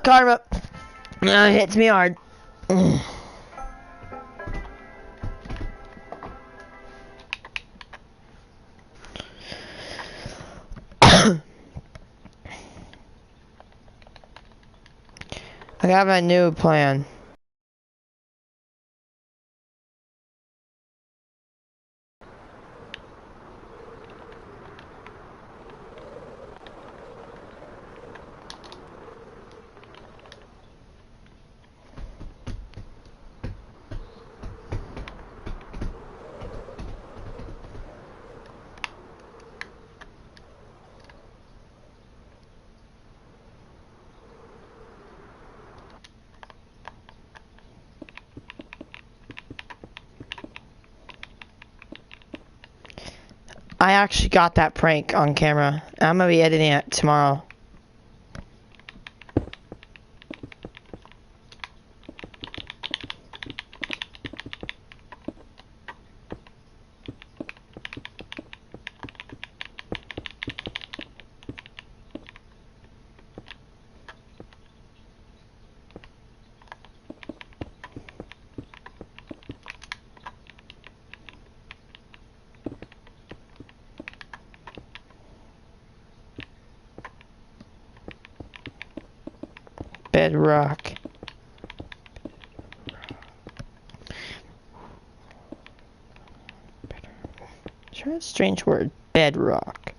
Karma. It hits me hard. I got my new plan. I actually got that prank on camera. I'm gonna be editing it tomorrow. Bedrock. Sure, it's a strange word. Bedrock.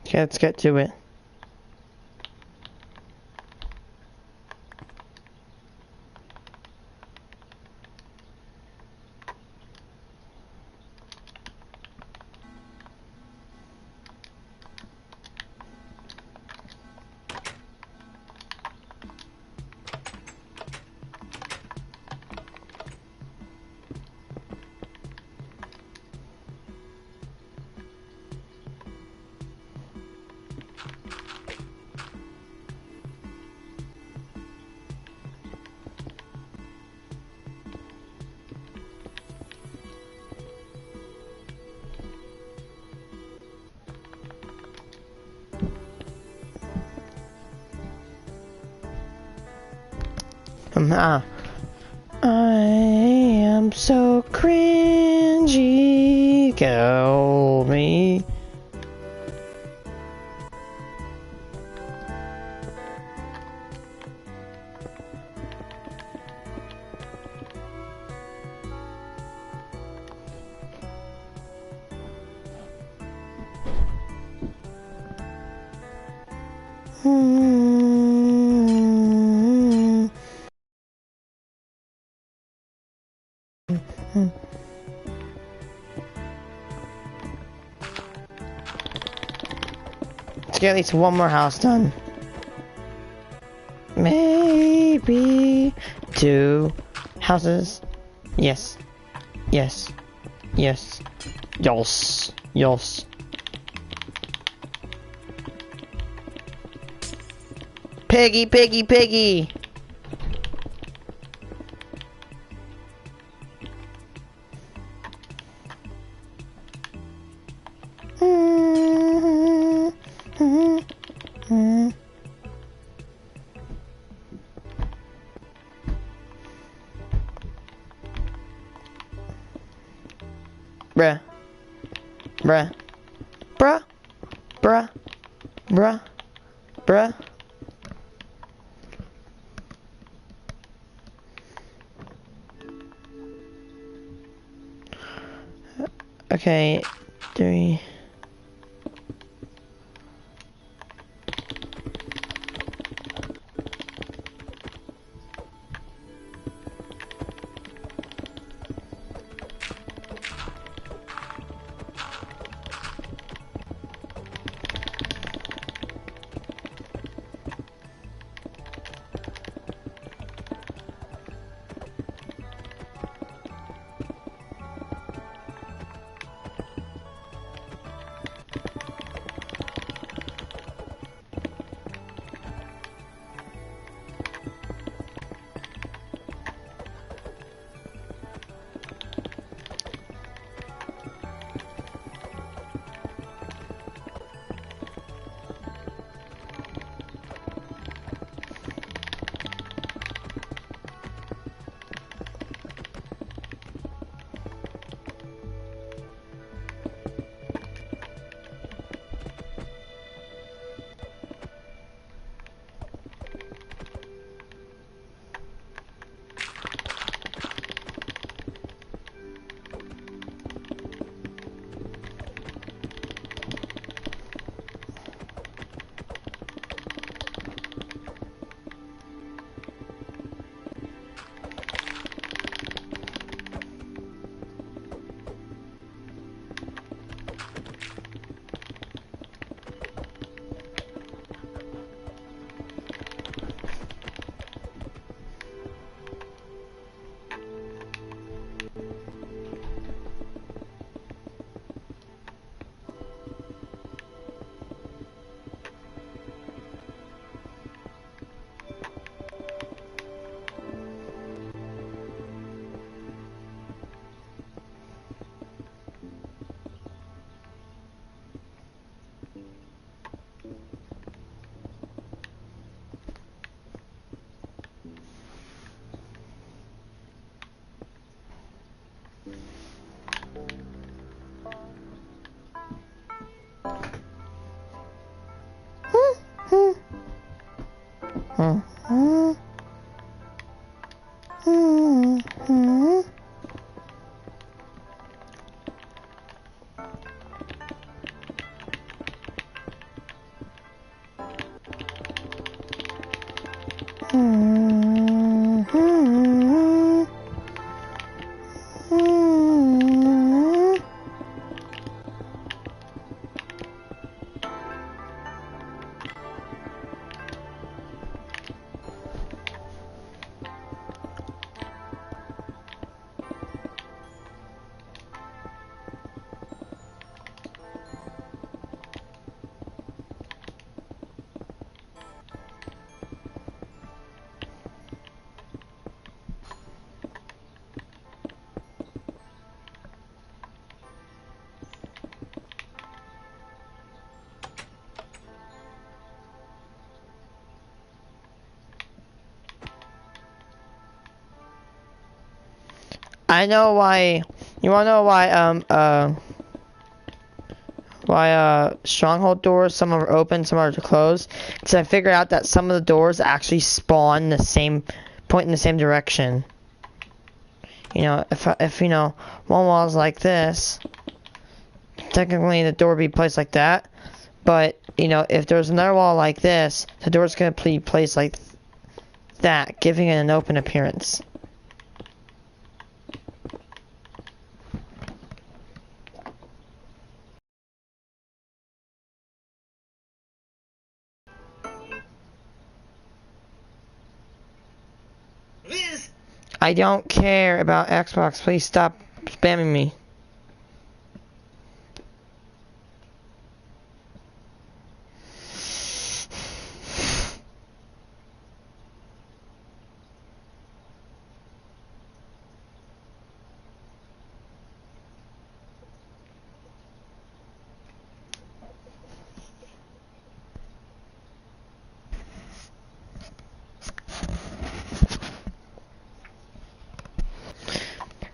Okay, let's get to it. I am so cringy, kill me. Let's get at least one more house done. Maybe 2 houses. Yes. Yes. Yes. Yes. Yes. Piggy, piggy, piggy! Bruh. Bruh. Bruh. Bruh. Bruh. Bruh. Okay, 3. I know why. You wanna know why stronghold doors, some are open, some are closed? Because I figured out that some of the doors actually spawn the same point in the same direction. You know, if you know, one wall is like this, technically the door would be placed like that. But, you know, if there's another wall like this, the door's gonna be placed like that, giving it an open appearance. I don't care about Xbox. Please stop spamming me.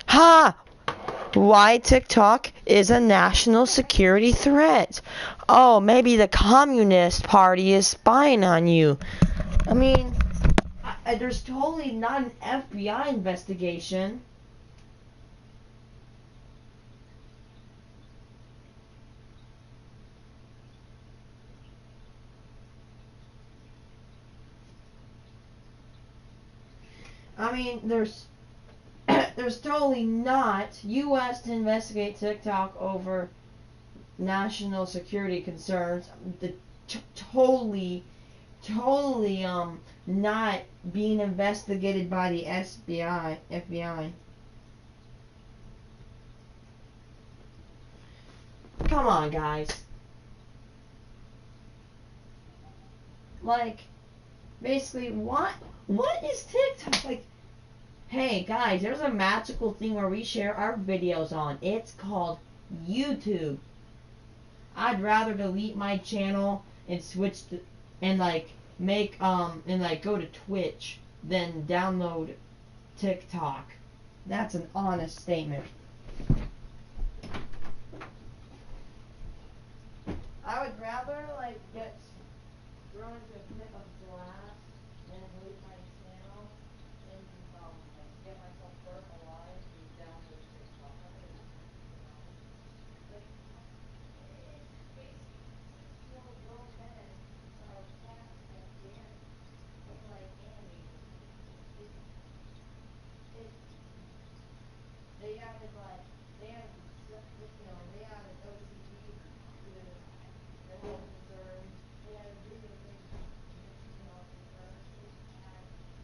Ha! Why TikTok is a national security threat. Oh, maybe the Communist Party is spying on you. I mean, there's totally not an FBI investigation. I mean, there's there's totally not U.S. to investigate TikTok over national security concerns. The totally not being investigated by the FBI. Come on, guys. Like, basically, what is TikTok? Like, hey, guys, there's a magical thing where we share our videos on. It's called YouTube. I'd rather delete my channel and switch to, and like, make, and like, go to Twitch than download TikTok. That's an honest statement. I would rather, like, get thrown into a pit of glass than delete my channel and, like, get myself burnt alive and download TikTok. I mean, like, it's basically little grown men are cats and Gary. Like, animated. They added, like, they added, they added OCD to the whole concern. They added video games to the whole concern. I can't wait to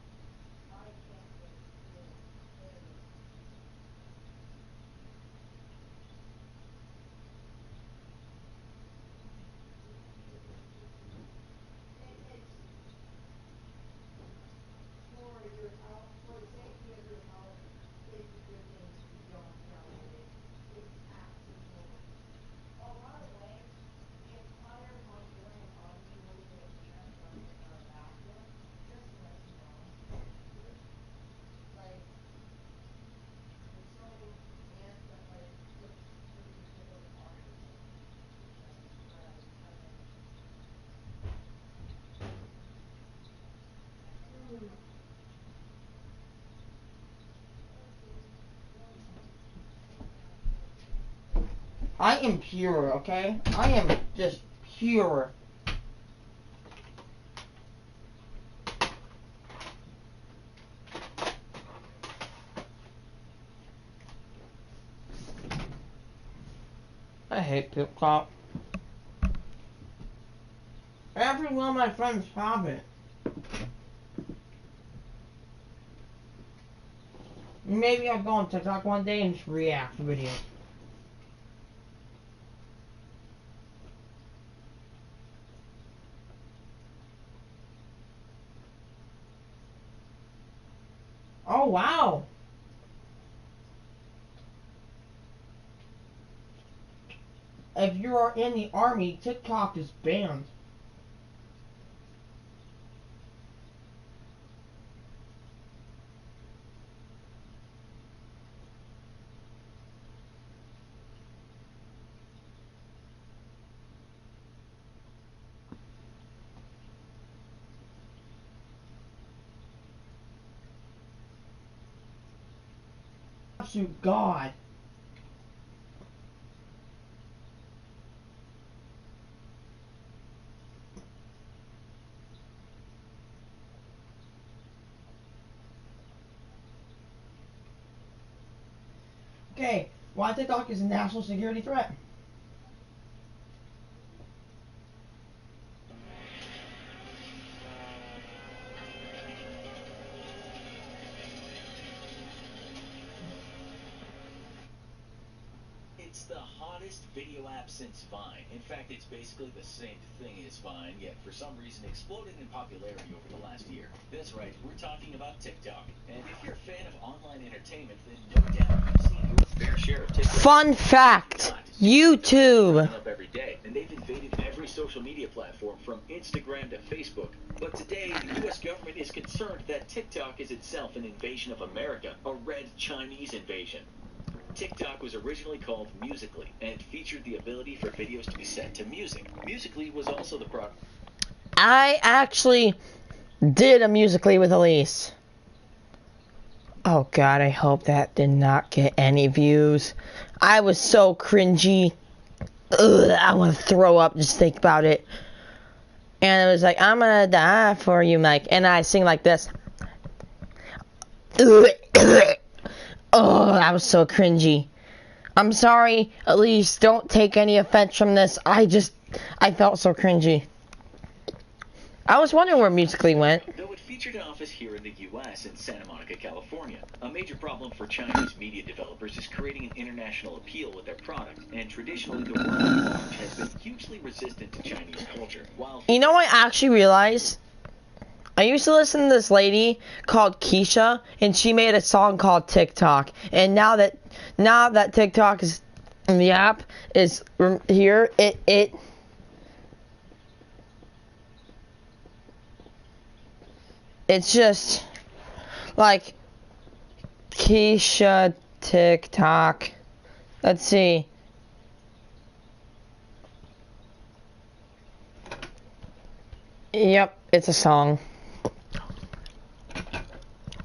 for the safety of your health, it's a good thing to don't download it. It's absolutely. Oh, by the way, the entire Honduran army was in a bathroom, just to let you know. Like, it's so ants that, like, look pretty good army. I am pure, okay? I am just pure. I hate TikTok. Every one of my friends have it. Maybe I'll go on TikTok one day and just react to videos. Oh, wow. If you are in the army, TikTok is banned. Absolute God. Okay, why TikTok is a national security threat? It's the hottest video app since Vine. In fact, it's basically the same thing as Vine, yet for some reason exploded in popularity over the last year. That's right, we're talking about TikTok. And if you're a fan of online entertainment, then no doubt you've seen your fair share of TikTok. Fun fact, YouTube. Up every day, and they've invaded every social media platform from Instagram to Facebook. But today, the U.S. government is concerned that TikTok is itself an invasion of America, a red Chinese invasion. TikTok was originally called Musical.ly, and it featured the ability for videos to be set to music. Musical.ly was also the product. I actually did a Musical.ly with Elise. Oh God, I hope that did not get any views. I was so cringy. Ugh, I want to throw up just think about it. And it was like, I'm gonna die for you, Mike. And I sing like this. Oh, that was so cringy. I'm sorry, Elise, don't take any offense from this. I felt so cringy. I was wondering where Musical.ly went. Though it featured an office here in the U.S. in Santa Monica, California, a major problem for Chinese media developers is creating an international appeal with their product, and traditionally the world at large has been hugely resistant to Chinese culture. While You know what I actually realized? I used to listen to this lady called Keisha, and she made a song called TikTok. And now that TikTok is the app is here, it's just like Keisha TikTok. Let's see. Yep, it's a song.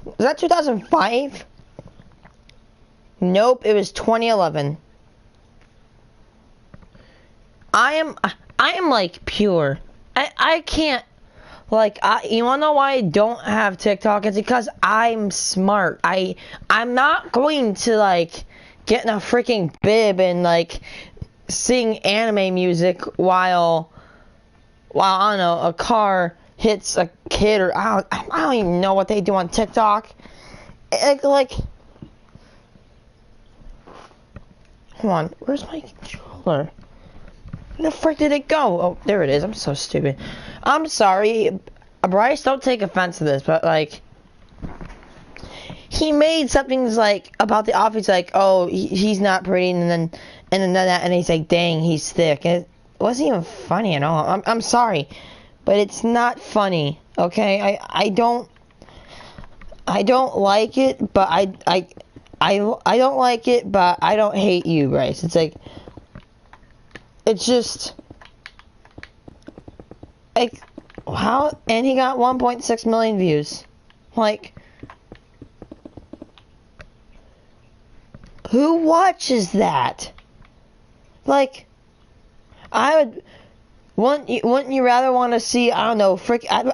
Was that 2005? Nope, it was 2011. I am like pure. I can't, like, you wanna know why I don't have TikTok? It's because I'm smart. I'm not going to like get in a freaking bib and like sing anime music while I don't know, a car hits a kid, or I don't even know what they do on TikTok. Like, hold on, where's my controller? Where the frick did it go? Oh, there it is. I'm so stupid. I'm sorry, Bryce, don't take offense to this, but like, he made something like about the office, like, oh, he's not pretty, and then he's like, dang, he's thick. And it wasn't even funny at all. I'm sorry, but it's not funny. Okay, I don't like it, but I don't like it, but I don't hate you, Bryce. It's like, it's just like, how, and he got 1.6 million views. Like, who watches that? Like, wouldn't you rather want to see, I don't know,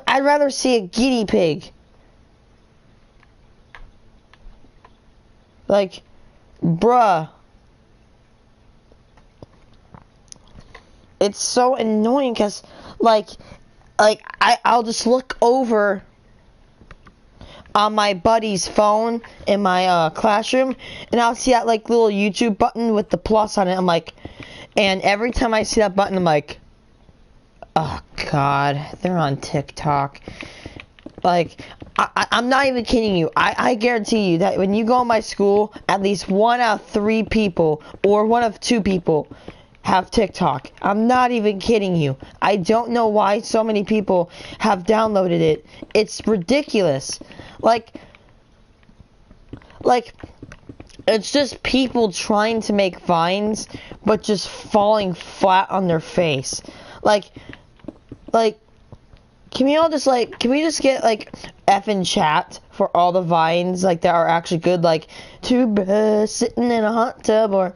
I'd rather see a guinea pig. Like, bruh. It's so annoying because, like I'll just look over on my buddy's phone in my classroom, and I'll see that like little YouTube button with the plus on it. I'm like, and every time I see that button, I'm like, oh god, they're on TikTok. Like, I'm not even kidding you. I guarantee you that when you go in my school, at least 1 out of 3 people, or 1 of 2 people, have TikTok. I'm not even kidding you. I don't know why so many people have downloaded it. It's ridiculous. Like, it's just people trying to make vines, but just falling flat on their face. Like, can we just get, like, effing chat for all the vines, like, that are actually good, like, two bears sitting in a hot tub, or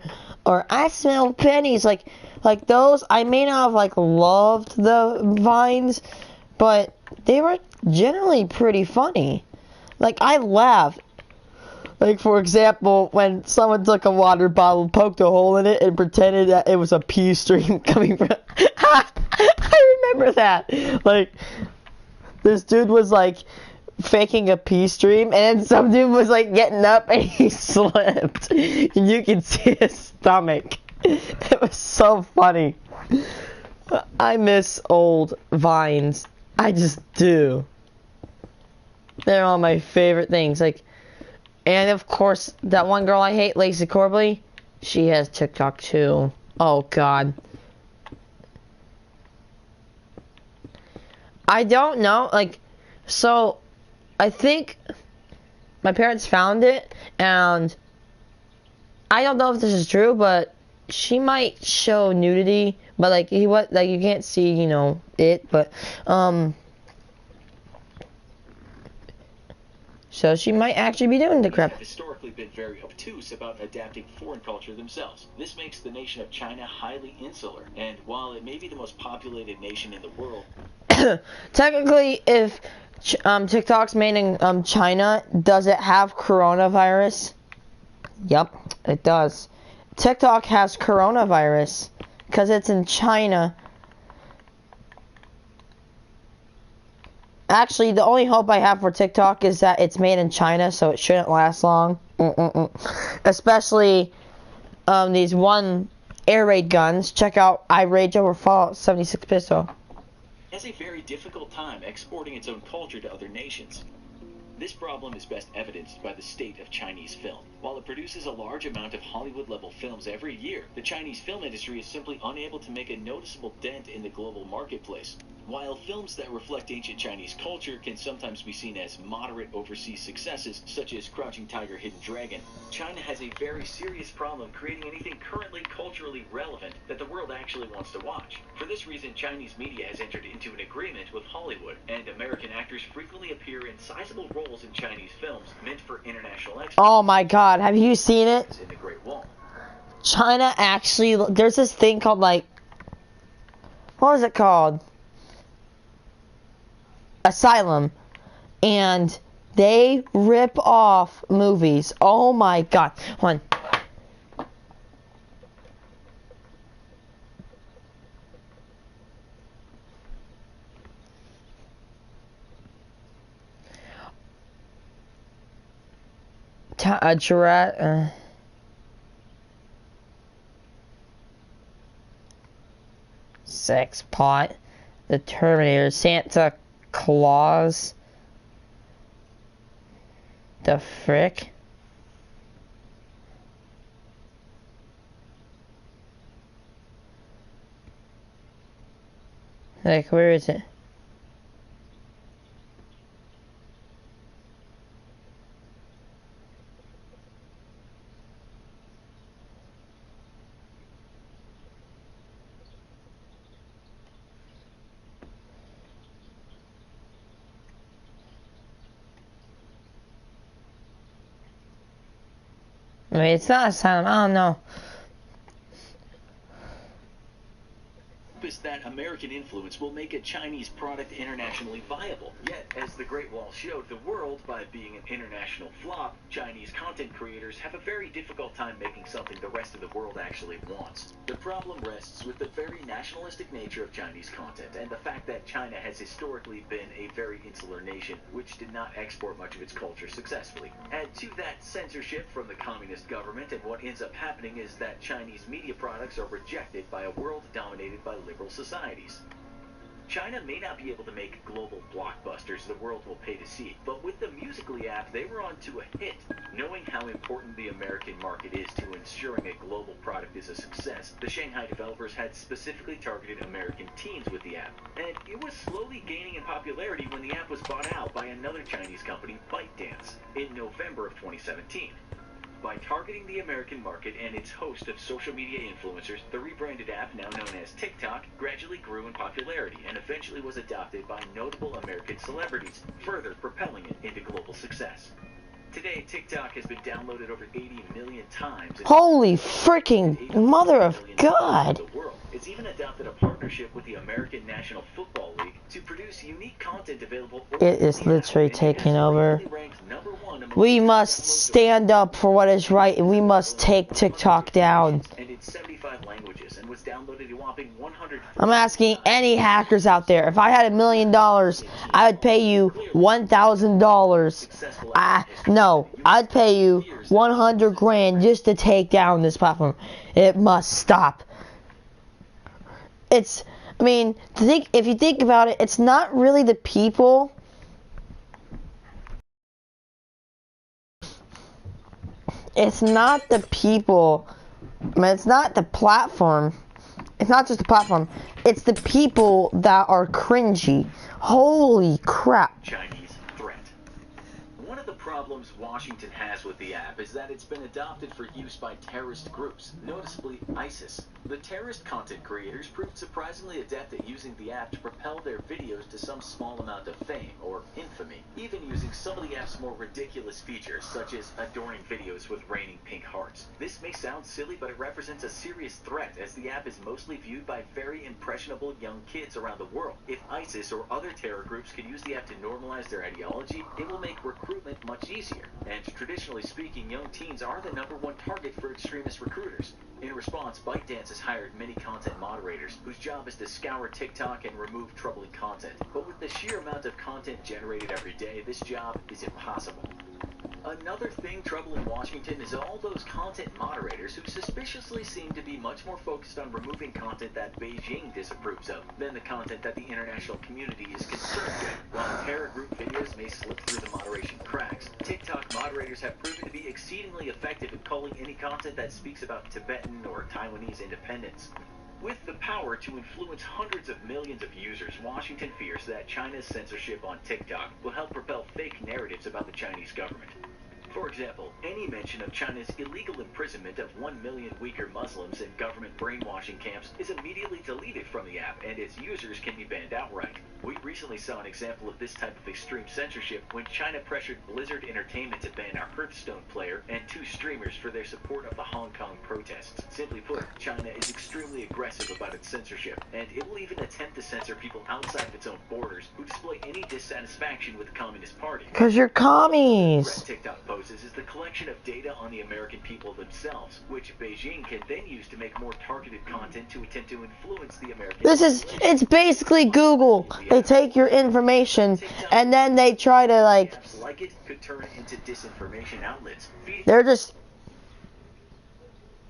I smell pennies, like those. I may not have, like, loved the vines, but they were generally pretty funny. Like, I laughed. Like, for example, when someone took a water bottle, poked a hole in it, and pretended that it was a pee stream coming from... I remember that. Like, this dude was, like, faking a pee stream, and then some dude was, like, getting up, and he slipped. And you can see his stomach. It was so funny. I miss old vines. I just do. They're all my favorite things. Like, and of course, that one girl I hate, Lacey Corbley, she has TikTok too. Oh god. I don't know, like, so I think my parents found it, and I don't know if this is true, but she might show nudity, but like, you can't see, you know, it, but so she might actually be doing the crap. Have historically been very obtuse about adapting foreign culture themselves. This makes the nation of China highly insular, and while it may be the most populated nation in the world, Technically, if TikTok's made in China, does it have coronavirus? Yep, it does. TikTok has coronavirus because it's in China. Actually, the only hope I have for TikTok is that it's made in China, so it shouldn't last long. Especially these one air raid guns. Check out I Rage Over Fallout 76 pistol. Has a very difficult time exporting its own culture to other nations. This problem is best evidenced by the state of Chinese film. While it produces a large amount of Hollywood-level films every year, the Chinese film industry is simply unable to make a noticeable dent in the global marketplace. While films that reflect ancient Chinese culture can sometimes be seen as moderate overseas successes, such as Crouching Tiger, Hidden Dragon, China has a very serious problem creating anything currently culturally relevant that the world actually wants to watch. For this reason, Chinese media has entered into an agreement with Hollywood, and American actors frequently appear in sizable roles in Chinese films meant for international export. Oh my god, have you seen it? In the Great Wall. China actually, there's this thing called like, what is it called? Asylum, and they rip off movies. Oh my god. Hold on. Sex Pot, The Terminator, Santa Claus. The frick? Like, where is it? I mean, it's not Asylum, I don't know. Is that American influence will make a Chinese product internationally viable. Yet, as the Great Wall showed the world by being an international flop, Chinese content creators have a very difficult time making something the rest of the world actually wants. The problem rests with the very nationalistic nature of Chinese content and the fact that China has historically been a very insular nation which did not export much of its culture successfully. Add to that censorship from the communist government, and what ends up happening is that Chinese media products are rejected by a world dominated by liberal societies. China may not be able to make global blockbusters the world will pay to see, but with the Musical.ly app, they were on to a hit. Knowing how important the American market is to ensuring a global product is a success, the Shanghai developers had specifically targeted American teens with the app, and it was slowly gaining in popularity when the app was bought out by another Chinese company, ByteDance, in November of 2017. By targeting the American market and its host of social media influencers, the rebranded app, now known as TikTok, gradually grew in popularity and eventually was adopted by notable American celebrities, further propelling it into global success. Today, TikTok has been downloaded over 80 million times. Holy freaking mother of God! It's even adopted a partnership with the American National Football League to produce unique content available. It is literally taking over. We must stand up for what is right, and we must take TikTok down. And in 75 languages, and was downloaded a whopping 100. I'm asking any hackers out there, if I had $1 million, I would pay you $1,000. No, I'd pay you 100 grand just to take down this platform. It must stop. It's, I mean, if you think about it, it's not really the people. It's not the people. I mean, it's not the platform. It's not just the platform. It's the people that are cringy. Holy crap. Chinese threat. One of the problems Washington has with the app is that it's been adopted for use by terrorist groups, noticeably ISIS. The terrorist content creators proved surprisingly adept at using the app to propel their videos to some small amount of fame, or infamy, even using some of the app's more ridiculous features, such as adorning videos with raining pink hearts. This may sound silly, but it represents a serious threat, as the app is mostly viewed by very impressionable young kids around the world. If ISIS or other terror groups can use the app to normalize their ideology, it will make recruitment much easier. And traditionally speaking, young teens are the #1 target for extremist recruiters. In response, ByteDance has hired many content moderators whose job is to scour TikTok and remove troubling content. But with the sheer amount of content generated every day, this job is impossible. Another thing troubling Washington is all those content moderators who suspiciously seem to be much more focused on removing content that Beijing disapproves of than the content that the international community is concerned with. While terror group videos may slip through the moderation cracks, TikTok moderators have proven to be exceedingly effective at calling any content that speaks about Tibetan or Taiwanese independence. With the power to influence hundreds of millions of users, Washington fears that China's censorship on TikTok will help propel fake narratives about the Chinese government. For example, any mention of China's illegal imprisonment of 1 million Uyghur Muslims in government brainwashing camps is immediately deleted from the app, and its users can be banned outright. We recently saw an example of this type of extreme censorship when China pressured Blizzard Entertainment to ban a Hearthstone player and 2 streamers for their support of the Hong Kong protests. Simply put, China is extremely aggressive about its censorship, and it will even attempt to censor people outside of its own borders who display any dissatisfaction with the Communist Party. Because you're commies. TikTok poses is the collection of data on the American people themselves, which Beijing can then use to make more targeted content to attempt to influence the American population. It's basically Google. They take your information and then they try to Apps like it could turn into disinformation outlets. they're just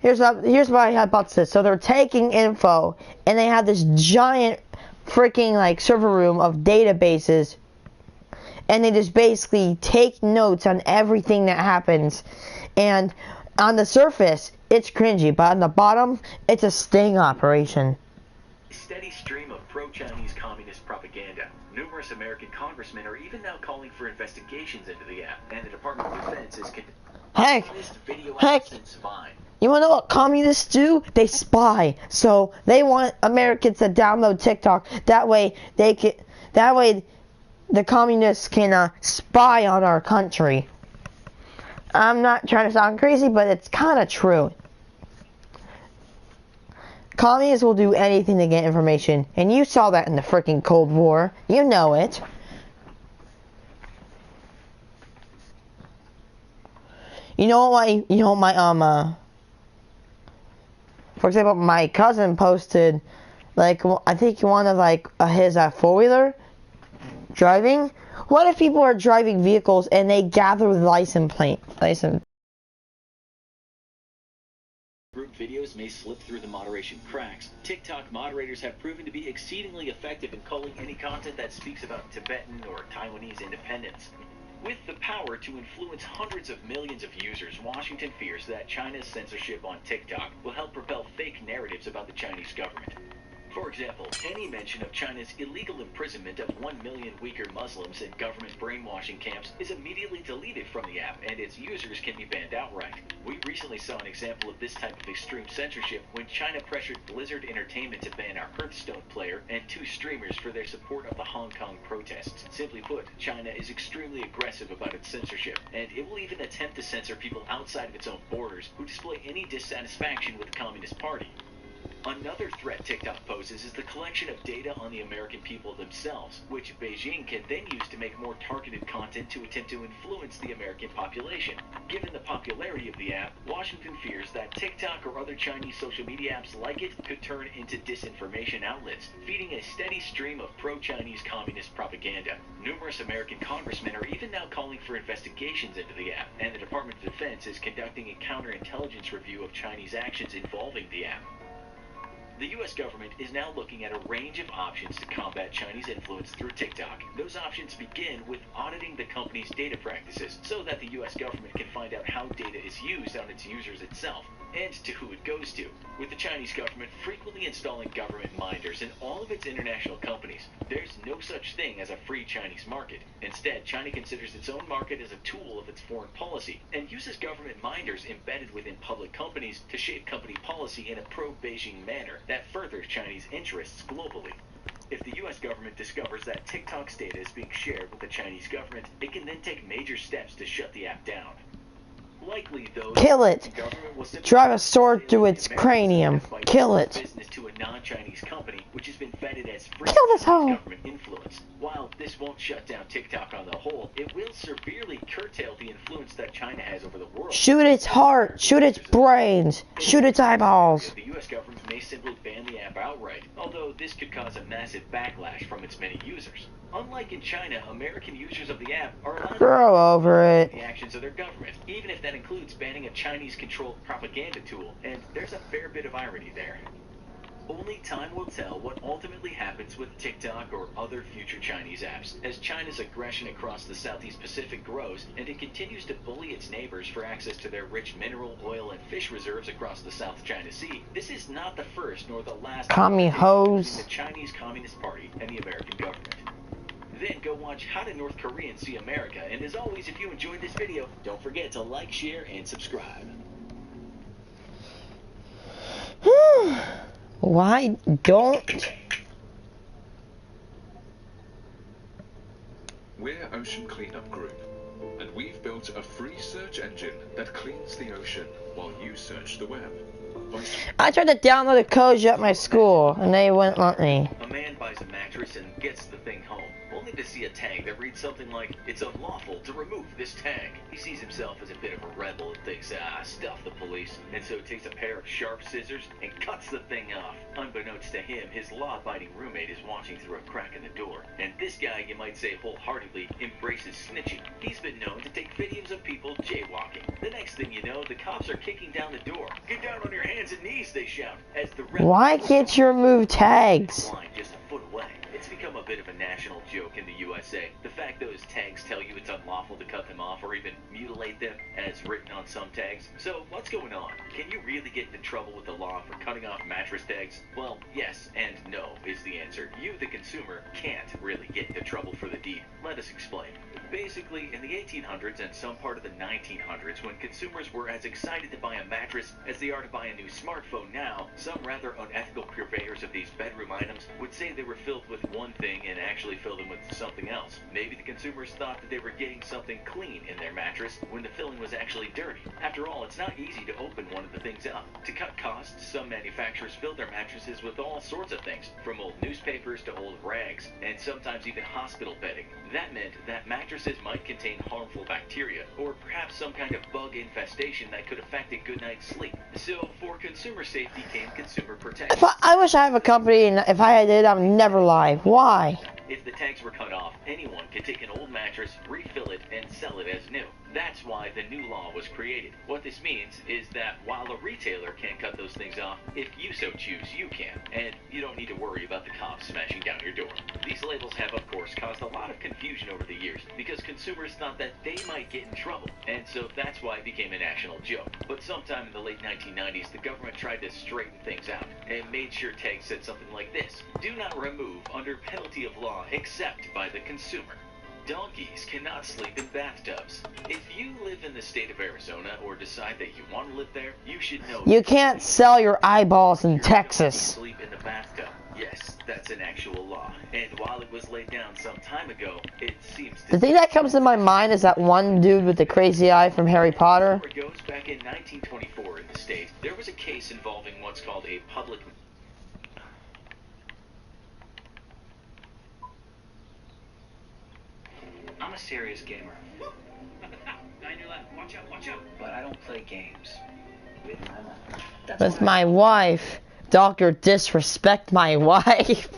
here's my hypothesis. So they're taking info and they have this giant freaking server room of databases, and they just basically take notes on everything that happens. And on the surface, it's cringy, but on the bottom, it's a sting operation. Steady stream of pro-Chinese communist propaganda. Numerous American congressmen are even now calling for investigations into the app, and the Department of Defense is Heck, Vine. You wanna know what communists do? They spy. So they want Americans to download TikTok. That way the communists can spy on our country. I'm not trying to sound crazy, but it's kind of true. Communists will do anything to get information, and you saw that in the freaking Cold War. You know it. For example, my cousin posted, I think one of his four-wheeler driving. What if people are driving vehicles and they gather the license plate? Group videos may slip through the moderation cracks. TikTok moderators have proven to be exceedingly effective in culling any content that speaks about Tibetan or Taiwanese independence. With the power to influence hundreds of millions of users, Washington fears that China's censorship on TikTok will help propel fake narratives about the Chinese government. For example, any mention of China's illegal imprisonment of 1 million Uyghur Muslims in government brainwashing camps is immediately deleted from the app, and its users can be banned outright. We recently saw an example of this type of extreme censorship when China pressured Blizzard Entertainment to ban a Hearthstone player and 2 streamers for their support of the Hong Kong protests. Simply put, China is extremely aggressive about its censorship, and it will even attempt to censor people outside of its own borders who display any dissatisfaction with the Communist Party. Another threat TikTok poses is the collection of data on the American people themselves, which Beijing can then use to make more targeted content to attempt to influence the American population. Given the popularity of the app, Washington fears that TikTok or other Chinese social media apps like it could turn into disinformation outlets, feeding a steady stream of pro-Chinese communist propaganda. Numerous American congressmen are even now calling for investigations into the app, and the Department of Defense is conducting a counterintelligence review of Chinese actions involving the app. The US government is now looking at a range of options to combat Chinese influence through TikTok. Those options begin with auditing the company's data practices so that the US government can find out how data is used on its users itself and to who it goes to. With the Chinese government frequently installing government minders in all of its international companies, there's no such thing as a free Chinese market. Instead, China considers its own market as a tool of its foreign policy and uses government minders embedded within public companies to shape company policy in a pro-Beijing manner that furthers Chinese interests globally. If the US government discovers that TikTok's data is being shared with the Chinese government, it can then take major steps to shut the app down. Likely, though, Kill it. Drive a sword through its cranium. Kill it. Business to a non-Chinese company, which has been vetted as free Kill this hoe. government influence. While this won't shut down TikTok on the whole, it will severely curtail the influence that China has over the world. Shoot its heart. Shoot its brains. Shoot its eyeballs. The US government may simply ban the app outright, although this could cause a massive backlash from its many users. Unlike in China, American users of the app are allowed Grow over it. the actions of their government, even if that includes banning a Chinese-controlled propaganda tool, and there's a fair bit of irony there. Only time will tell what ultimately happens with TikTok or other future Chinese apps, as China's aggression across the Southeast Pacific grows and it continues to bully its neighbors for access to their rich mineral, oil, and fish reserves across the South China Sea. This is not the first nor the last Commie hoes. between the Chinese Communist Party and the American government. Then go watch How Did North Koreans See America, and as always, if you enjoyed this video, don't forget to like, share, and subscribe. Why don't... We're Ocean Cleanup Group, and we've built a free search engine that cleans the ocean while you search the web. I tried to download a code at my school, and they wouldn't let me. A man buys a mattress and gets the thing home, only to see a tag that reads something like, "It's unlawful to remove this tag." He sees himself as a bit of a rebel and thinks, stuff the police, and so takes a pair of sharp scissors and cuts the thing off. Unbeknownst to him, his law-abiding roommate is watching through a crack in the door, and this guy, you might say wholeheartedly, embraces snitching. He's been known to take videos of people jaywalking. The next thing you know, the cops are kicking down the door. "Get down on your hands and knees," they shout, as the rebel... Why can't you remove tags? ...line just a foot away. It's become a bit of a national joke in the USA. The fact those tags tell you it's unlawful to cut them off or even mutilate them, as written on some tags. So what's going on? Can you really get into trouble with the law for cutting off mattress tags? Well, yes and no is the answer. You, the consumer, can't really get into trouble for the deed. Let us explain. Basically, in the 1800s and some part of the 1900s, when consumers were as excited to buy a mattress as they are to buy a new smartphone now, some rather unethical purveyors of these bedroom items would say they were filled with one thing and actually fill them with something else. Maybe the consumers thought that they were getting something clean in their mattress when the filling was actually dirty. After all, it's not easy to open one of the things up. To cut costs, some manufacturers filled their mattresses with all sorts of things, from old newspapers to old rags, and sometimes even hospital bedding. That meant that mattresses might contain harmful bacteria, or perhaps some kind of bug infestation that could affect a good night's sleep. So, for consumer safety came consumer protection. I wish I have a company, and if I did, I would never lie. Why? If the tags were cut off, anyone could take an old mattress, refill it, and sell it as new. That's why the new law was created. What this means is that while a retailer can't cut those things off, if you so choose, you can. And you don't need to worry about the cops smashing down your door. These labels have, of course, caused a lot of confusion over the years, because consumers thought that they might get in trouble. And so that's why it became a national joke. But sometime in the late 1990s, the government tried to straighten things out, and made sure tags said something like this: "Do not remove under penalty of law except by the consumer." Donkeys cannot sleep in bathtubs. If you live in the state of Arizona or decide that you want to live there, you should know You can't sell your eyeballs in Texas. sleep in the bathtub. Yes, that's an actual law. And while it was laid down some time ago, it seems to... The thing that comes to my mind is that one dude with the crazy eye from Harry Potter. It goes back in 1924 in the state. There was a case involving what's called a public... I'm a serious gamer. 9 your left. Watch out, watch out. But I don't play games with my mom. With my wife. Doctor, disrespect my wife.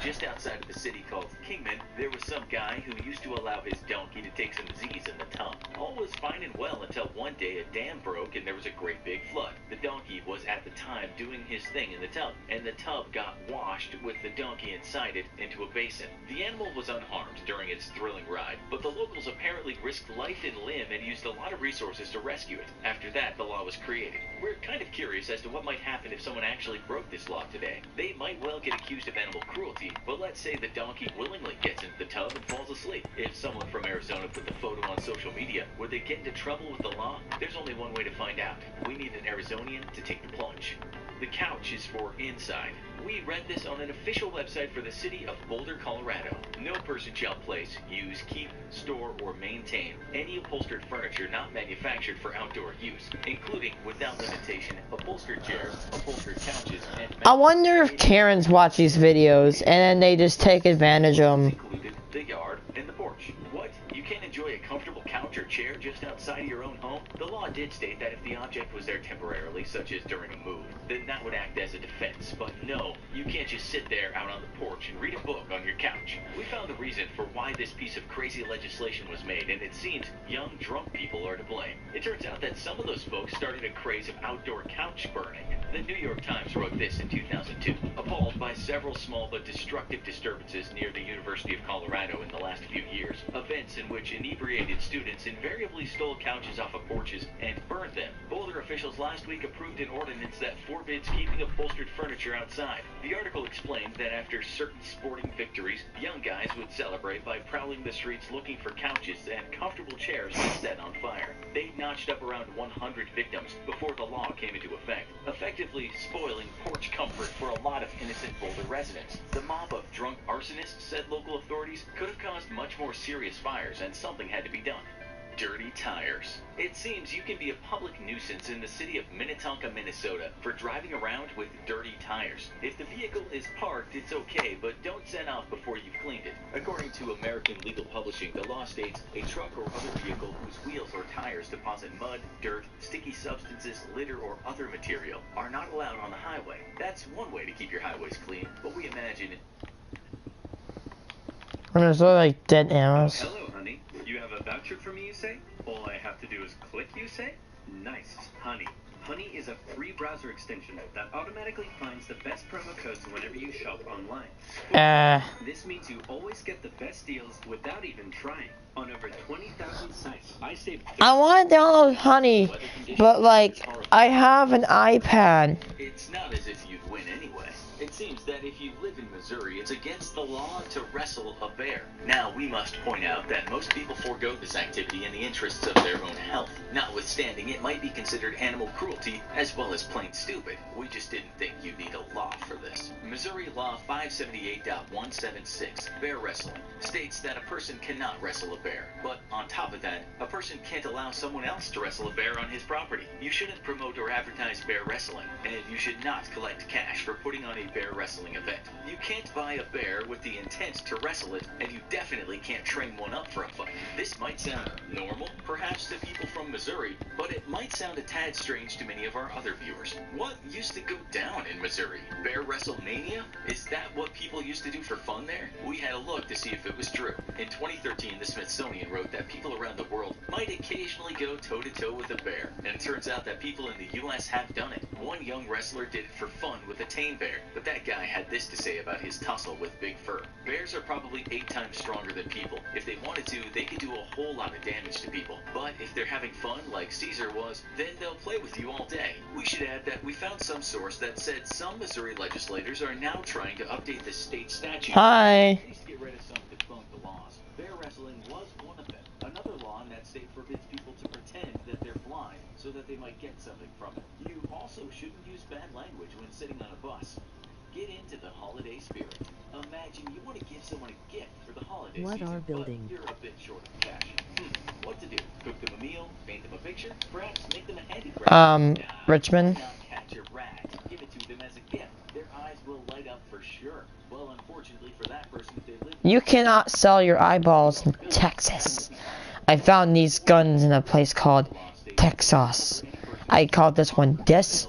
Just outside outside of the city called Kingman, there was some guy who used to allow his donkey to take some Z's in the tub. All was fine and well until one day a dam broke and there was a great big flood. The donkey was at the time doing his thing in the tub, and the tub got washed with the donkey inside it into a basin. The animal was unharmed during its thrilling ride, but the locals apparently risked life and limb and used a lot of resources to rescue it. After that, the law was created. We're kind of curious as to what might happen if someone actually broke this law today. They might well get accused of animal cruelty, but let's say the donkey willingly gets into the tub and falls asleep. If someone from Arizona put the photo on social media, would they get into trouble with the law? There's only one way to find out. We need an Arizonian to take the plunge. The couch is for inside. We read this on an official website for the city of Boulder, Colorado. No person shall place, use, keep, store, or maintain any upholstered furniture not manufactured for outdoor use, including, without limitation, upholstered chairs, upholstered couches, and... I wonder if Karens watch these videos and then they just take advantage of them. Included the yard and the porch. What? You can't enjoy a comfortable couch or chair just outside of your own home? The law did state that if the object was there temporarily, such as during a move, then that would act as a defense. But no, you can't just sit there out on the porch and read a book on your couch. We found the reason for why this piece of crazy legislation was made, and it seems young, drunk people are to blame. It turns out that some of those folks started a craze of outdoor couch burning. The New York Times wrote this in 2002. Appalled by several small but destructive disturbances near the University of Colorado in the last few years, events in which inebriated students invariably stole couches off of porches and burned them, Boulder officials last week approved an ordinance that forbids keeping upholstered furniture outside. The article explained that after certain sporting victories, young guys would celebrate by prowling the streets looking for couches and comfortable chairs set on fire. They notched up around 100 victims before the law came into effect, effectively spoiling porch comfort for a lot of innocent Boulder residents. The mob of drunk arsonists, said local authorities, could have caused much more serious fires, and something had to be done. Dirty tires. It seems you can be a public nuisance in the city of Minnetonka, Minnesota for driving around with dirty tires. If the vehicle is parked, it's okay, but don't set off before you've cleaned it. According to American Legal Publishing, the law states a truck or other vehicle whose wheels or tires deposit mud, dirt, sticky substances, litter, or other material are not allowed on the highway. That's one way to keep your highways clean, but we imagine... There's like dead animals. Hello, honey. You have a voucher for me, you say? All I have to do is click, you say? Nice. Honey. Honey is a free browser extension that automatically finds the best promo codes whenever you shop online. This means you always get the best deals without even trying. On over 20,000 sites, I saved... I want to download Honey, but like, I have an iPad. It's not as if you'd win anyway. It seems that if you live in Missouri, it's against the law to wrestle a bear. Now, we must point out that most people forego this activity in the interests of their own health. Notwithstanding, it might be considered animal cruelty as well as plain stupid. We just didn't think you'd need a law for this. Missouri Law 578.176, bear wrestling, states that a person cannot wrestle a bear. But on top of that, a person can't allow someone else to wrestle a bear on his property. You shouldn't promote or advertise bear wrestling, and you should not collect cash for putting on a bear wrestling event. You can't buy a bear with the intent to wrestle it, and you definitely can't train one up for a fight. This might sound normal, perhaps to people from Missouri, but it might sound a tad strange to many of our other viewers. What used to go down in Missouri? Bear WrestleMania? Is that what people used to do for fun there? We had a look to see if it was true. In 2013, the Smithsonian wrote that people around the world might occasionally go toe-to-toe with a bear, and it turns out that people in the U.S. have done it. One young wrestler did it for fun with a tame bear, but that guy had this to say about his tussle with Big Fur. Bears are probably 8 times stronger than people. If they wanted to, they could do a whole lot of damage to people. But if they're having fun, like Caesar was, then they'll play with you all day. We should add that we found some source that said some Missouri legislators are now trying to update the state statute. Hi. At least get rid of some defunct laws. Bear wrestling was one of them. Another law in that state forbids people to pretend that they're blind so that they might get something from it. You also shouldn't use bad language when sitting on a bus. Get into the holiday spirit. Imagine you want to give someone a gift for the holiday What season, are building? but you're a bit short of cash. What to do? Cook them a meal? Paint them a picture? Perhaps make them a handicraft? Richmond. Not catch a rat. Give it to them as a gift. Their eyes will light up for sure. Well, unfortunately for that person, if they live... You cannot sell your eyeballs in Texas. I found these guns in a place called Texas. I called this one Dis,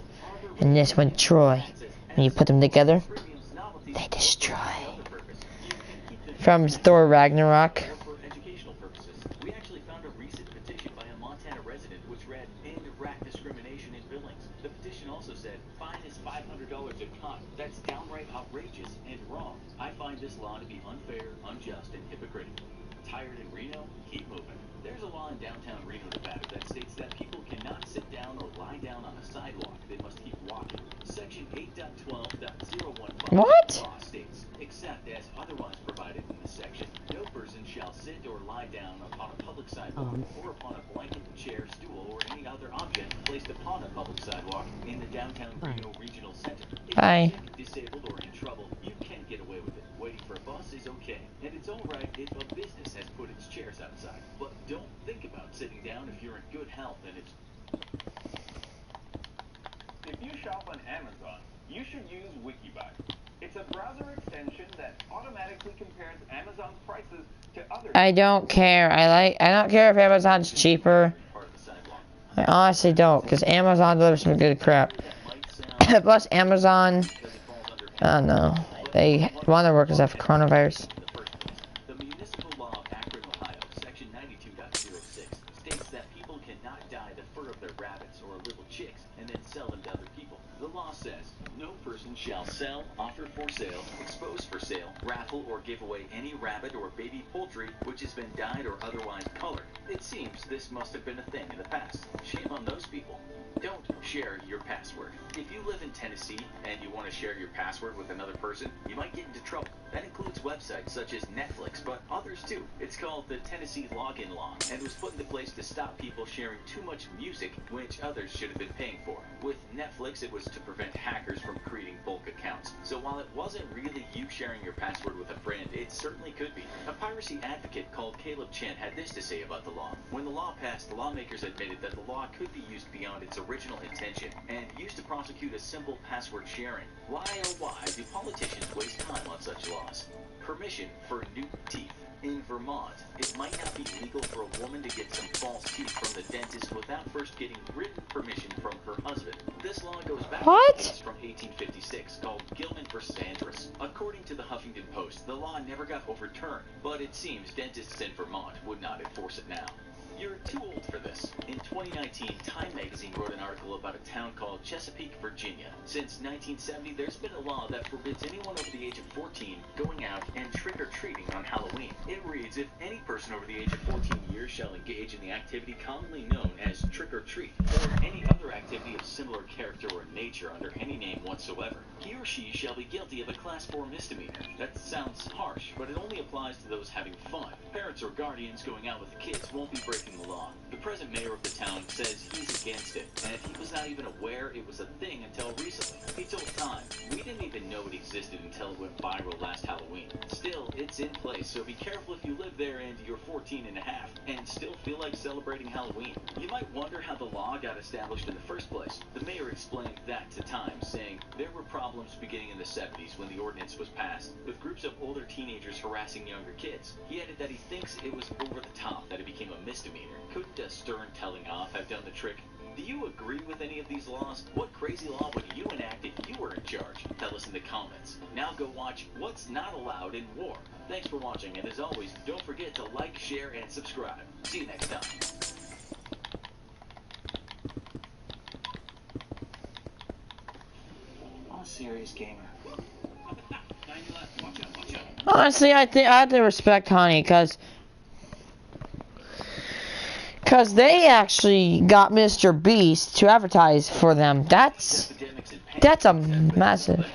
and this one Troy. When you put them together, they destroy. from Thor Ragnarok. Or for educational purposes. We actually found a recent petition by a Montana resident which read, "End rat discrimination in Billings." The petition also said, "Fine is $500 a cop." That's downright outrageous and wrong. I find this law to be unfair, unjust, and hypocritical. Tired in Reno? Keep moving. There's a law in downtown Reno, Nevada that states that people cannot sit down or lie down on a sidewalk. They must keep walking. Section 8.12.015 What? law states, except as otherwise provided in this section, no person shall sit or lie down upon a public sidewalk or upon a blanket, chair, stool, or any other object placed upon a public sidewalk in the downtown Reno Regional Center. If Hi. you're sick, disabled, or in trouble, you can get away with it. Waiting for a bus is okay, and it's alright if a business has put its chairs outside. But don't think about sitting down if you're in good health and it's... If you shop on Amazon, you should use Wikibuy. It's a browser extension that automatically compares Amazon's prices to other... I don't care. I don't care if Amazon's cheaper. part of the sidewalk. I honestly don't, because Amazon delivers some good crap. Plus, Amazon, I don't know. One of their workers have coronavirus. In the first place, the municipal law of Akron, Ohio, section 92.06, states that people cannot dye the fur of their rabbits or little chicks and then sell them to other people. The law says, no person shall sell, offer for sale, expose for sale, raffle, or give away any rabbit or baby poultry which has been dyed or otherwise colored. It seems this must have been a thing in the past. Shame on those people. Don't share your password. If you live in Tennessee and you want to share your password with another person, you might get into trouble. That includes websites such as Netflix, but others too. It's called the Tennessee Login Law and was put into place to stop people sharing too much music, which others should have been paying for. With Netflix, it was to prevent hackers from creating bulk accounts. So while it wasn't really you sharing your password with a friend, it certainly could be. A piracy advocate called Caleb Chen had this to say about the law. When the law passed, the lawmakers admitted that the law could be used beyond its original intention and used to prosecute a simple password sharing. Why, oh why, do politicians waste time on such laws? Permission for new teeth. In Vermont, it might not be legal for a woman to get some false teeth from the dentist without first getting written permission from her husband. This law goes back to a case from 1856 called Gilman vs. Andrus. According to the Huffington Post, the law never got overturned, but it seems dentists in Vermont would not enforce it now. You're too old for this. In 2019, Time magazine wrote an article about a town called Chesapeake, Virginia. Since 1970, there's been a law that forbids anyone over the age of 14 going out and trick-or-treating on Halloween. It reads, if any person over the age of 14 years shall engage in the activity commonly known as trick-or-treat, or any other activity of similar character or nature under any name whatsoever, he or she shall be guilty of a Class 4 misdemeanor. That sounds harsh, but it only applies to those having fun. Parents or guardians going out with the kids won't be breaking the law. The present mayor of the town says he's against it, and he was not even aware it was a thing until recently. He told Time, we didn't even know it existed until it went viral last Halloween. Still, it's in place, so be careful if you live there and you're 14 and a half, and still feel like celebrating Halloween. You might wonder how the law got established in the first place. The mayor explained that to Time, saying there were problems beginning in the 70s when the ordinance was passed, with groups of older teenagers harassing younger kids. He added that he thinks it was over the top that it became a misdemeanor. Couldn't a stern telling off have done the trick? Do you agree with any of these laws? What crazy law would you enact if you were in charge? Tell us in the comments. Now go watch What's Not Allowed in War. Thanks for watching, and as always, don't forget to like, share, and subscribe. See you next time. I'm a serious gamer. Honestly, I think I have to respect Honey, cause they actually got Mr. Beast to advertise for them. That's a massive,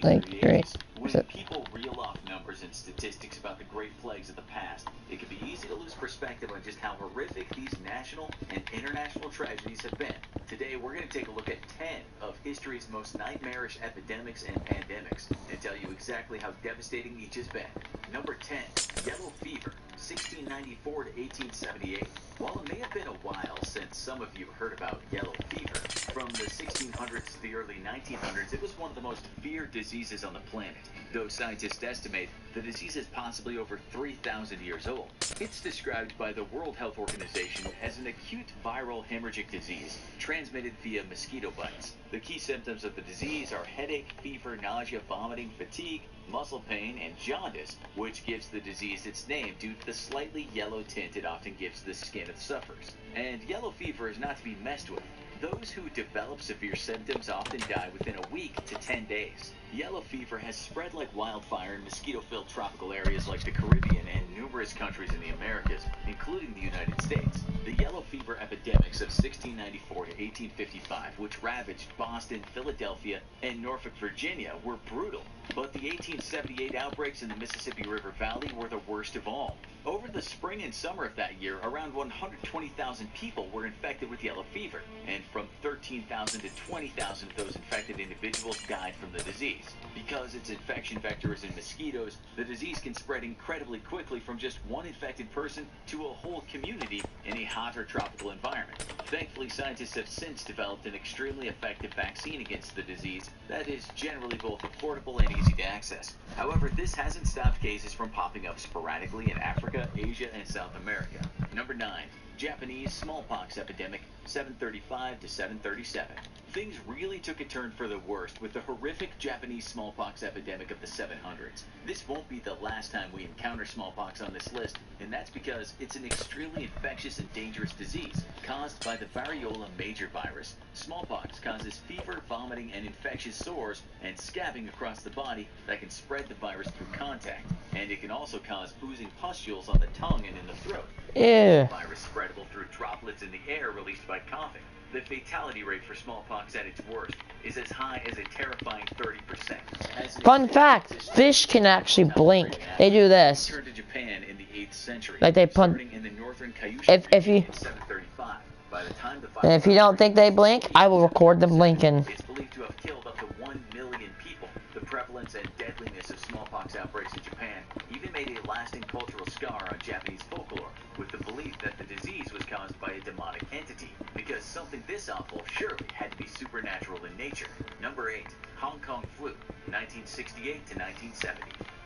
like, great. When people reel off numbers and statistics about the great plagues of the past, it can be easy to lose perspective on just how horrific these national and international tragedies have been. Today, we're going to take a look at 10 of history's most nightmarish epidemics and pandemics and tell you exactly how devastating each has been. Number 10, yellow fever, 1694 to 1878. While it may have been a while since some of you heard about yellow fever, from the 1600s to the early 1900s, it was one of the most feared diseases on the planet. Though scientists estimate the disease is possibly over 3,000 years old. It's described by the World Health Organization as an acute viral hemorrhagic disease transmitted via mosquito bites. The key symptoms of the disease are headache, fever, nausea, vomiting, fatigue, muscle pain, and jaundice, which gives the disease its name due to the slightly yellow tint it often gives to the skin of the sufferers. And yellow fever is not to be messed with. Those who develop severe symptoms often die within a week to 10 days. Yellow fever has spread like wildfire in mosquito-filled tropical areas like the Caribbean and numerous countries in the Americas, including the United States. The yellow fever epidemics of 1694 to 1855, which ravaged Boston, Philadelphia, and Norfolk, Virginia, were brutal. But the 1878 outbreaks in the Mississippi River Valley were the worst of all. Over the spring and summer of that year, around 120,000 people were infected with yellow fever, and from 13,000 to 20,000 of those infected individuals died from the disease. Because its infection vector is in mosquitoes, the disease can spread incredibly quickly from just one infected person to a whole community in a hot or tropical environment. Thankfully, scientists have since developed an extremely effective vaccine against the disease that is generally both affordable and easy to access. However, this hasn't stopped cases from popping up sporadically in Africa, Asia, and South America. Number 9. Japanese smallpox epidemic, 735 to 737. Things really took a turn for the worst with the horrific Japanese smallpox epidemic of the 700s. This won't be the last time we encounter smallpox on this list, and that's because it's an extremely infectious and dangerous disease caused by the variola major virus. Smallpox causes fever, vomiting, and infectious sores and scabbing across the body that can spread the virus through contact, and it can also cause oozing pustules on the tongue and in the throat. Ew. Virus spreadable through droplets in the air released by coughing. The fatality rate for smallpox at its worst is as high as a terrifying 30%. Fun fact, fish can actually blink. They do this. Returned to Japan in the 8th century, Like they put, starting in the northern Kyushu if you, region in 735. By the time the and if you don't think they blink, I will record them blinking. It's believed to have killed up to 1 million people. The prevalence and deadliness of smallpox outbreaks in Japan even made a lasting cultural scar on Japanese folklore, with the belief that the disease was caused by a demonic entity, because something this awful surely had to be supernatural in nature. Number 8. Hong Kong flu, 1968 to 1970.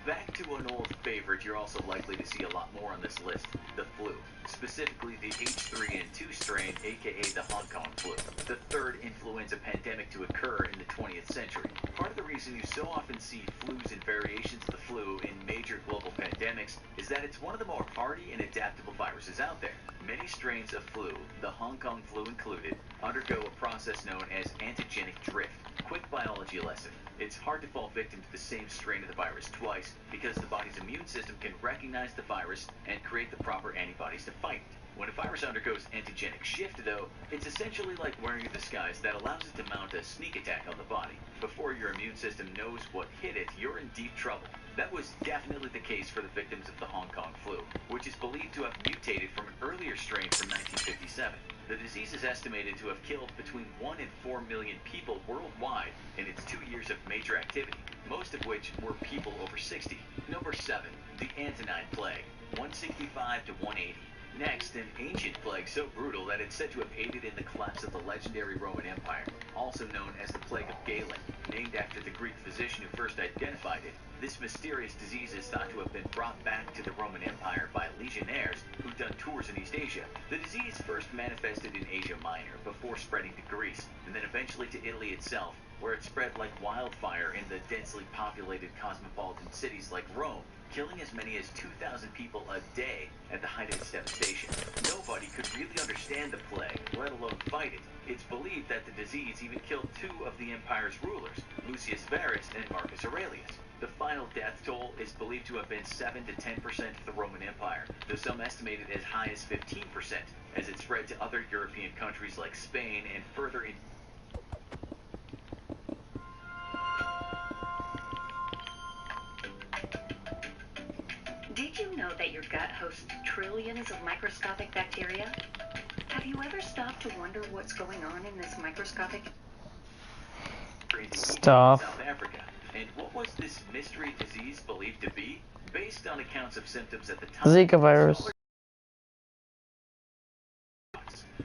Back to an old favorite you're also likely to see a lot more on this list, the flu. Specifically the H3N2 strain, aka the Hong Kong flu, the third influenza pandemic to occur in the 20th century. Part of the reason you so often see flus and variations of the flu in major global pandemics is that it's one of the more hardy and adaptable viruses out there. Many strains of flu, the Hong Kong flu included, undergo a process known as antigenic drift. Quick biology lesson. It's hard to fall victim to the same strain of the virus twice because the body's immune system can recognize the virus and create the proper antibodies to fight it. When a virus undergoes antigenic shift, though, it's essentially like wearing a disguise that allows it to mount a sneak attack on the body. Before your immune system knows what hit it, you're in deep trouble. That was definitely the case for the victims of the Hong Kong flu, which is believed to have mutated from an earlier strain from 1957. The disease is estimated to have killed between 1 and 4 million people worldwide in its 2 years of major activity, most of which were people over 60. Number 7. The Antonine Plague, 165 to 180. Next, an ancient plague so brutal that it's said to have aided in the collapse of the legendary Roman Empire, also known as the Plague of Galen, named after the Greek physician who first identified it. This mysterious disease is thought to have been brought back to the Roman Empire by legionnaires who'd done tours in East Asia. The disease first manifested in Asia Minor before spreading to Greece, and then eventually to Italy itself, where it spread like wildfire in the densely populated cosmopolitan cities like Rome, killing as many as 2,000 people a day at the height of its devastation. Nobody could really understand the plague, let alone fight it. It's believed that the disease even killed 2 of the empire's rulers, Lucius Verus and Marcus Aurelius. The final death toll is believed to have been 7 to 10% of the Roman Empire, though some estimate it as high as 15%, as it spread to other European countries like Spain and further in. Did you know that your gut hosts trillions of microscopic bacteria? Have you ever stopped to wonder what's going on in this microscopic stuff? South Africa. And what was this mystery disease believed to be? Based on accounts of symptoms at the time. Zika virus.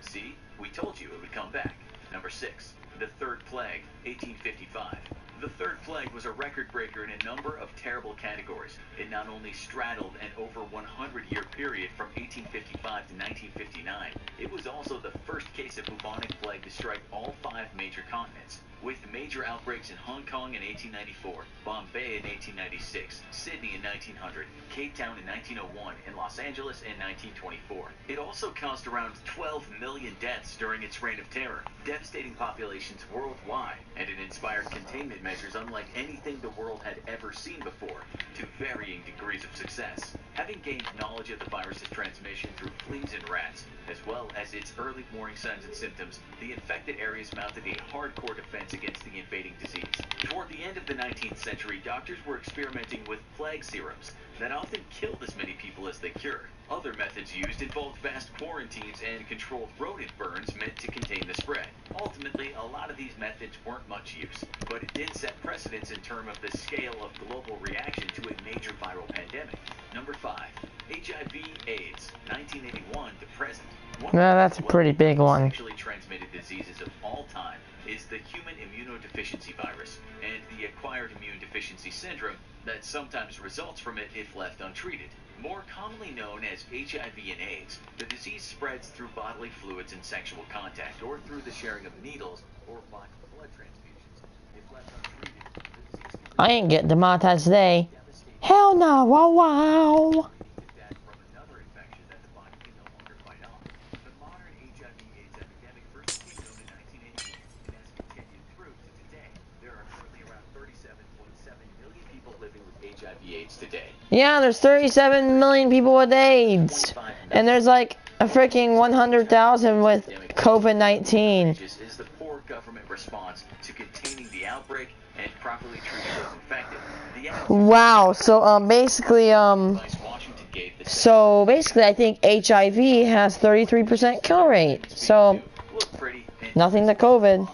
See, we told you it would come back. Number 6, the Third Plague, 1855. The Third Plague was a record breaker in a number of terrible categories. It not only straddled an over 100-year period from 1855 to 1959, it was also the first case of bubonic plague to strike all 5 major continents. with major outbreaks in Hong Kong in 1894, Bombay in 1896, Sydney in 1900, Cape Town in 1901, and Los Angeles in 1924. It also caused around 12 million deaths during its reign of terror, devastating populations worldwide, and it inspired containment measures unlike anything the world had ever seen before, to varying degrees of success. Having gained knowledge of the virus's transmission through fleas and rats, as well as its early warning signs and symptoms, the infected areas mounted a hardcore defense against the invading disease. Toward the end of the 19th century, doctors were experimenting with plague serums that often killed as many people as they cured. Other methods used involved vast quarantines and controlled rodent burns meant to contain the spread. Ultimately, a lot of these methods weren't much use, but it did set precedents in terms of the scale of global reaction to a major viral pandemic. Number 5. HIV/AIDS, 1981 to present. One No, that's a pretty big one. sexually transmitted diseases of all time is the human immunodeficiency virus and the acquired immune deficiency syndrome that sometimes results from it if left untreated. More commonly known as HIV and AIDS, the disease spreads through bodily fluids and sexual contact, or through the sharing of needles or blood transfusions. If left untreated, the disease can I ain't getting demonetized today. Hell no, wow wow. that from another infection that the body can no longer fight off. The modern HIV/AIDS epidemic first became known in 1988 and has continued through to today. There are currently around 37.7 million people living with HIV/AIDS today. Yeah, there's 37 million people with AIDS. And there's like a freaking 100,000 with COVID-19. Is the poor government response to containing the outbreak and properly treating those infected. Wow, so basically I think HIV has 33% kill rate. So nothing to COVID.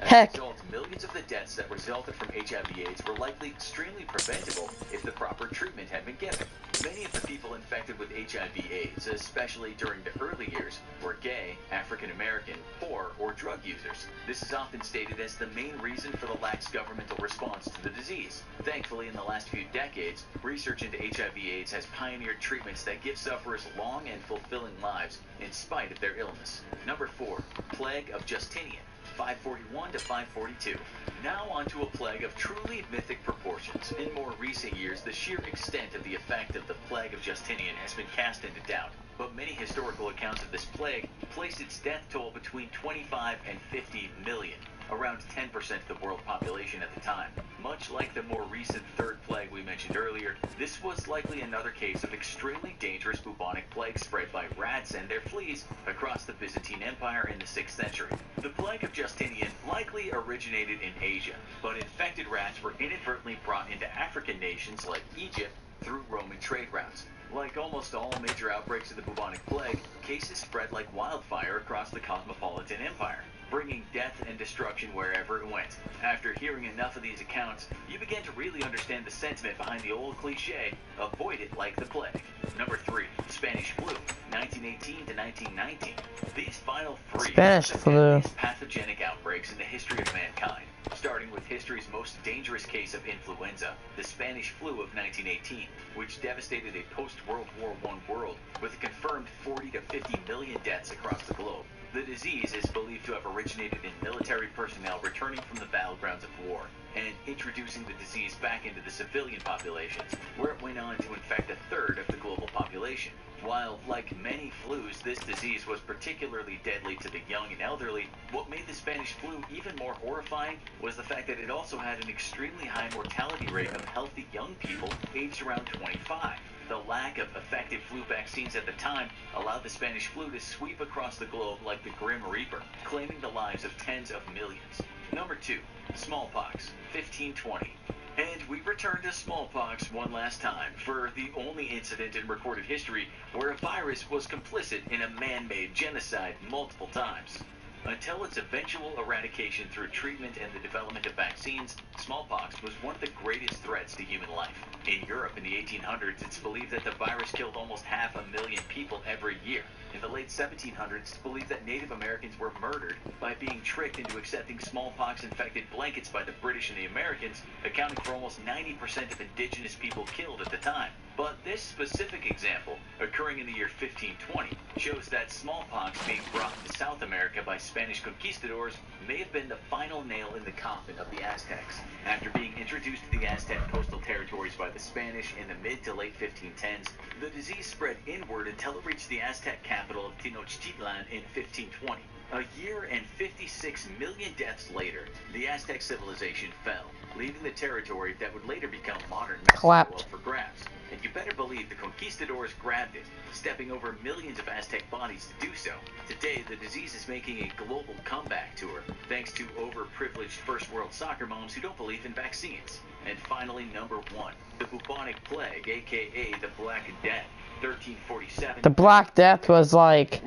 Heck. Millions of the deaths that resulted from HIV/AIDS were likely extremely preventable if the proper treatment had been given. Many of the people infected with HIV/AIDS, especially during the early years, were gay, African American, poor, or drug users. This is often stated as the main reason for the lax governmental response to the disease. Thankfully, in the last few decades, research into HIV/AIDS has pioneered treatments that give sufferers long and fulfilling lives in spite of their illness. Number 4, Plague of Justinian, 541 to 542. Now onto a plague of truly mythic proportions. In more recent years, the sheer extent of the effect of the plague of Justinian has been cast into doubt, but many historical accounts of this plague place its death toll between 25 and 50 million, around 10% of the world population at the time. Much like the more recent third plague we mentioned earlier, this was likely another case of extremely dangerous bubonic plague spread by rats and their fleas across the Byzantine Empire in the 6th century. The plague of Justinian likely originated in Asia, but infected rats were inadvertently brought into African nations like Egypt through Roman trade routes. Like almost all major outbreaks of the bubonic plague, cases spread like wildfire across the cosmopolitan empire, bringing death and destruction wherever it went. After hearing enough of these accounts, you begin to really understand the sentiment behind the old cliche, avoid it like the plague. Number 3, Spanish flu, 1918 to 1919. These final 3 Spanish flu. pathogenic outbreaks in the history of mankind, starting with history's most dangerous case of influenza, the Spanish flu of 1918, which devastated a post-World War I world with a confirmed 40 to 50 million deaths across the globe. The disease is believed to have originated in military personnel returning from the battlegrounds of war and introducing the disease back into the civilian populations, where it went on to infect a third of the global population. While, like many flus, this disease was particularly deadly to the young and elderly, what made the Spanish flu even more horrifying was the fact that it also had an extremely high mortality rate of healthy young people aged around 25. The lack of effective flu vaccines at the time allowed the Spanish flu to sweep across the globe like the Grim Reaper, claiming the lives of tens of millions. Number 2, smallpox, 1520. And we return to smallpox one last time for the only incident in recorded history where a virus was complicit in a man-made genocide multiple times. Until its eventual eradication through treatment and the development of vaccines, smallpox was one of the greatest threats to human life. In Europe in the 1800s, it's believed that the virus killed almost 500,000 people every year. In the late 1700s, it's believed that Native Americans were murdered by being tricked into accepting smallpox-infected blankets by the British and the Americans, accounting for almost 90% of indigenous people killed at the time. But this specific example, occurring in the year 1520, shows that smallpox being brought to South America by Spanish conquistadors may have been the final nail in the coffin of the Aztecs. After being introduced to the Aztec coastal territories by the Spanish in the mid to late 1510s, the disease spread inward until it reached the Aztec capital of Tenochtitlan in 1520. A year and 56 million deaths later, the Aztec civilization fell, leaving the territory that would later become modern Mexico up for grabs. And you better believe the conquistadors grabbed it, stepping over millions of Aztec bodies to do so. Today, the disease is making a global comeback tour, thanks to overprivileged first world soccer moms who don't believe in vaccines. And finally, number 1, the bubonic plague, aka the Black Death, 1347. The Black Death was like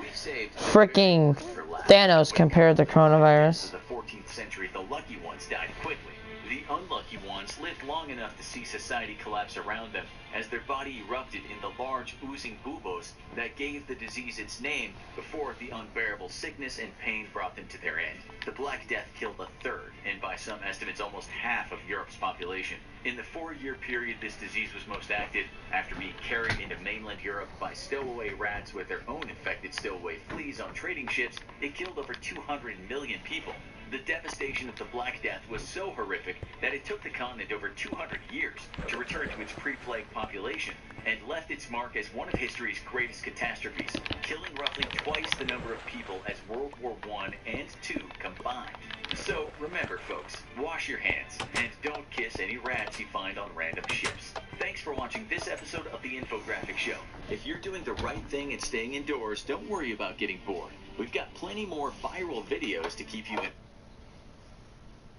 freaking Thanos compared to coronavirus. In the 14th century, the lucky ones died quickly. The unlucky ones lived long enough to see society collapse around them as their body erupted in the large oozing buboes that gave the disease its name before the unbearable sickness and pain brought them to their end. The Black Death killed a third, and by some estimates almost half of Europe's population. In the 4-year period this disease was most active, after being carried into mainland Europe by stowaway rats with their own infected stowaway fleas on trading ships, it killed over 200 million people. The devastation of the Black Death was so horrific that it took the continent over 200 years to return to its pre-plague population, and left its mark as one of history's greatest catastrophes, killing roughly twice the number of people as World War I and II combined. So remember, folks, wash your hands, and don't kiss any rats you find on random ships. Thanks for watching this episode of The Infographic Show. If you're doing the right thing and staying indoors, don't worry about getting bored. We've got plenty more viral videos to keep you in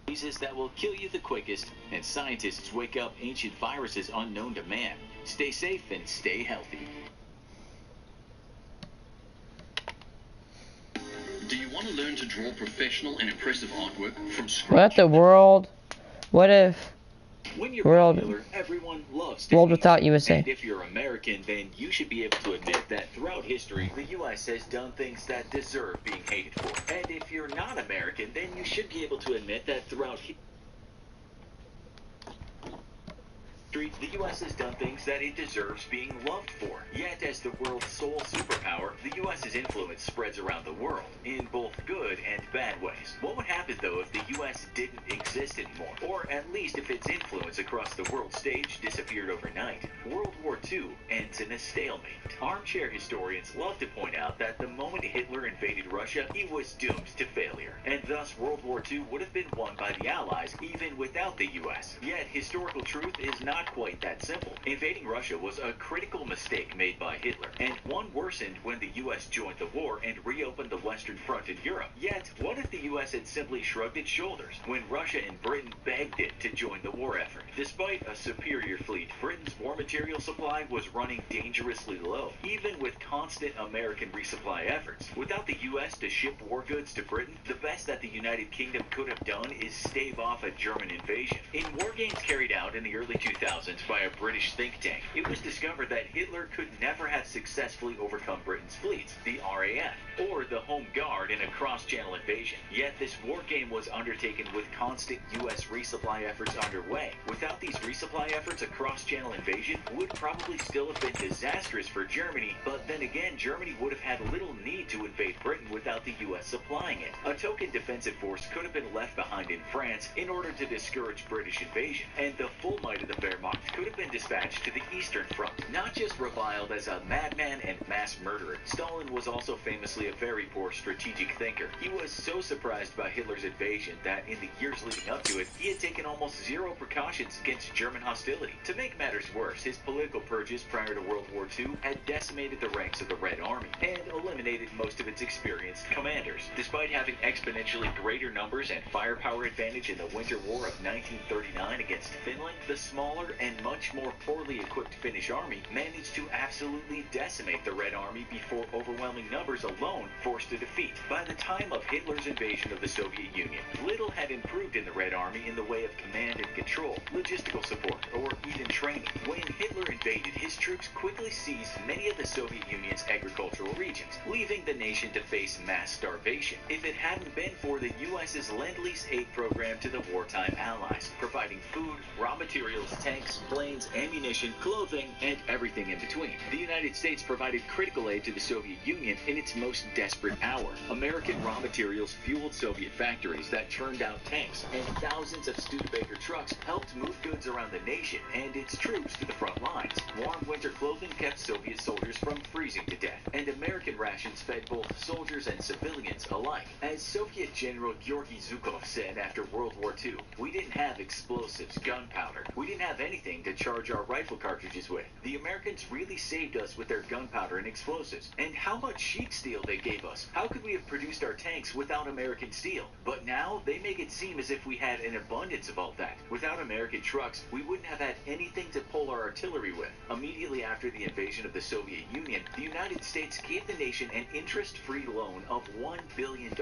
diseases that will kill you the quickest, and scientists wake up ancient viruses unknown to man. Stay safe and stay healthy. Do you want to learn to draw professional and impressive artwork from scratch? What the world? What if When you're world popular, everyone loves world Disney. without USA? And if you're American, then you should be able to admit that throughout history, the U.S. has done things that deserve being hated for. And if you're not American, then you should be able to admit that throughout history, the U.S. has done things that it deserves being loved for. Yet, as the world's sole superpower, the U.S.'s influence spreads around the world, in both good and bad ways. What would happen, though, if the U.S. didn't exist anymore? Or at least if its influence across the world stage disappeared overnight? World War II ends in a stalemate. Armchair historians love to point out that the moment Hitler invaded Russia, he was doomed to failure. And thus, World War II would have been won by the Allies, even without the U.S. Yet, historical truth is not quite that simple. Invading Russia was a critical mistake made by Hitler, and one worsened when the U.S. joined the war and reopened the Western Front in Europe. Yet, what if the U.S. had simply shrugged its shoulders when Russia and Britain begged it to join the war effort? Despite a superior fleet, Britain's war material supply was running dangerously low, even with constant American resupply efforts. Without the U.S. to ship war goods to Britain, the best that the United Kingdom could have done is stave off a German invasion. In war games carried out in the early 2000s by a British think tank, it was discovered that Hitler could never have successfully overcome Britain's fleets, the RAF, or the Home Guard in a cross-channel invasion. Yet this war game was undertaken with constant U.S. resupply efforts underway. Without these resupply efforts, a cross-channel invasion would probably still have been disastrous for Germany, but then again, Germany would have had little need to invade Britain without the U.S. supplying it. A token defensive force could have been left behind in France in order to discourage British invasion, and the full might of the Wehrmacht could have been dispatched to the Eastern Front. Not just reviled as a madman and mass murderer, Stalin was also famously a very poor strategic thinker. He was so surprised by Hitler's invasion that in the years leading up to it, he had taken almost zero precautions against German hostility. To make matters worse, his political purges prior to World War II had decimated the ranks of the Red Army and eliminated most of its experienced commanders. Despite having exponentially greater numbers and firepower advantage in the Winter War of 1939 against Finland, the smaller and much more poorly equipped Finnish army managed to absolutely decimate the Red Army before overwhelming numbers alone forced a defeat. By the time of Hitler's invasion of the Soviet Union, little had improved in the Red Army in the way of command and control, logistical support, or even training. When Hitler invaded, his troops quickly seized many of the Soviet Union's agricultural regions, leaving the nation to face mass starvation if it hadn't been for the US's Lend-Lease aid program to the wartime allies, providing food, raw materials, tanks, planes, ammunition, clothing, and everything in between. The United States provided critical aid to the Soviet Union in its most desperate hour. American raw materials fueled Soviet factories that churned out tanks, and thousands of Studebaker trucks helped move goods around the nation and its troops to the front lines. Warm winter clothing kept Soviet soldiers from freezing to death, and American rations fed both soldiers and civilians alike. As Soviet General Georgy Zhukov said after World War II, "We didn't have explosives, gunpowder. We didn't have anything to charge our rifle cartridges with. The Americans really saved us with their gunpowder and explosives. And how much sheet steel they gave us. How could we have produced our tanks without American steel? But now they make it seem as if we had an abundance of all that. Without American trucks, we wouldn't have had anything to pull our artillery with." Immediately after the invasion of the Soviet Union, the United States gave the nation an interest-free loan of $1 billion,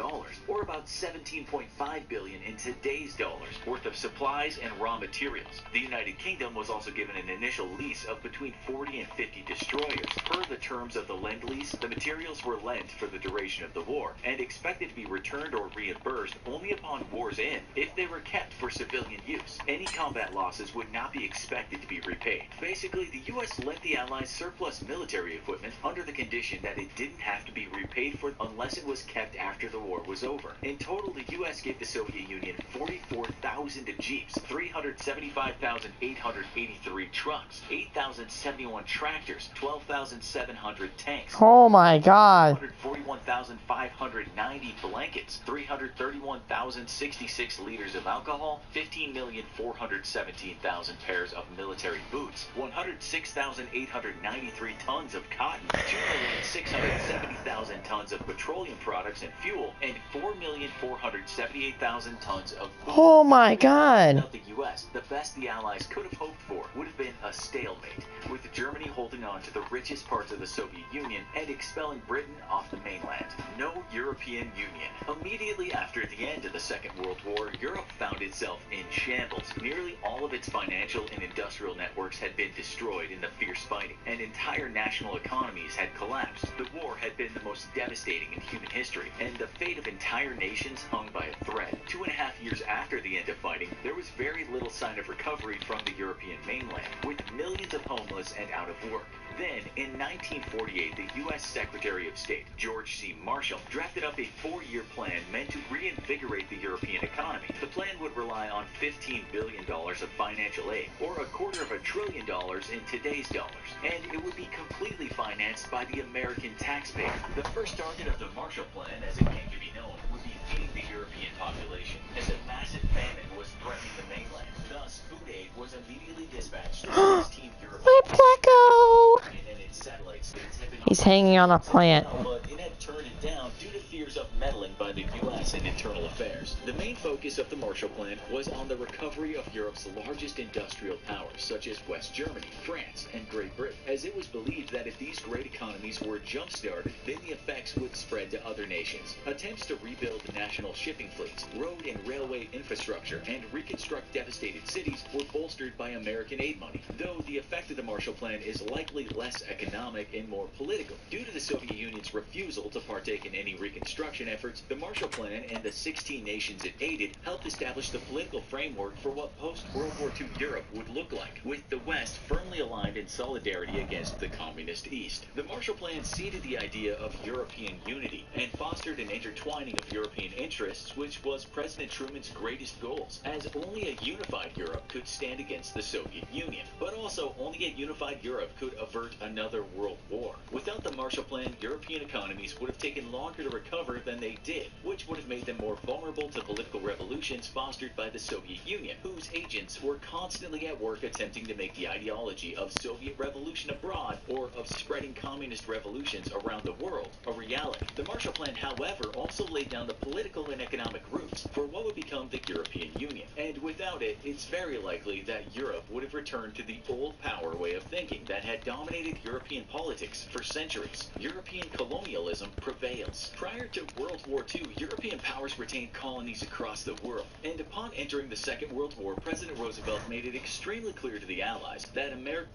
or about $17.5 billion in today's dollars, worth of supplies and raw materials. The United Kingdom was also given an initial lease of between 40 and 50 destroyers. Per the terms of the Lend-Lease, the materials were lent for the duration of the war, and expected to be returned or reimbursed only upon war's end if they were kept for civilian use. Any combat losses would not be expected to be repaid. Basically, the U.S. lent the Allies surplus military equipment under the condition that it didn't have to be repaid for unless it was kept after the war was over. In total, the U.S. gave the Soviet Union 44,000 Jeeps, 375,883 trucks, 8,071 tractors, 12,700 tanks. Oh my God. 141,590 blankets, 331,066 liters of alcohol, 15,417,000 pairs of military boots, 106,893 tons of cotton, 2,670,000 tons of petroleum products and fuel, and 4,478,000 tons of food. Oh my God. Without the U.S., the best the Allies could have hoped for would have been a stalemate, with Germany holding on to the richest parts of the Soviet Union and expelling Britain off the mainland. No European Union. Immediately after the end of the Second World War, Europe found itself in shambles. Nearly all of its financial and industrial networks had been destroyed in the fierce fighting, and entire national economies had collapsed. The war had been the most devastating in human history, and the fate of entire nations hung by a thread. 2.5 years after the end of fighting, there was very little sign of recovery from the European mainland, with millions of homeless and out of work. Then, in 1948, the U.S. Secretary of State, George C. Marshall, drafted up a 4-year plan meant to reinvigorate the European economy. The plan would rely on $15 billion of financial aid, or $250 billion in today's dollars, and it would be completely financed by the American taxpayer. The first target of the Marshall Plan, as it came to be known, would be feeding the European population, as a massive famine was threatening the mainland. Thus, food aid was immediately dispatched to 16 European My Pleco! and its satellite states had been He's hanging on a plant. but it had turned it down due to fears of meddling by the U.S. in internal affairs. The main focus of the Marshall Plan was on the recovery of Europe's largest industrial powers, such as West Germany, France, and Great Britain, as it was believed that if these great economies were jump-started, then the effects would spread to other nations. Attempts to rebuild the national shipping fleets, road and railway infrastructure, and reconstruct devastated cities were bolstered by American aid money, though the effect of the Marshall Plan is likely less economic and more political. Due to the Soviet Union's refusal to partake in any reconstruction efforts, the Marshall Plan and the 16 nations it aided helped establish the political framework for what post-World War II Europe would look like, with the West firmly aligned in solidarity against the communist East. The Marshall Plan seeded the idea of European unity and fostered an intertwining of European interests, which was President Truman's greatest goals, as only a unified Europe could stand against the Soviet Union. But also, only a unified Europe could avert another world war. Without the Marshall Plan, European economies would have taken longer to recover than they did, which would have made them more vulnerable to political revolutions fostered by the Soviet Union, whose agents were constantly at work attempting to make the ideology of Soviet revolution abroad, or of spreading communist revolutions around the world, a reality. The Marshall Plan, however, also laid down the political and economic roots for what would become the European Union, and without it, it's very likely that Europe would have returned to the old power way of thinking that had dominated European politics for centuries. European colonialism prevails. Prior to World War II, European powers retained colonies across the world, and upon entering the Second World War, President Roosevelt made it extremely clear to the Allies that America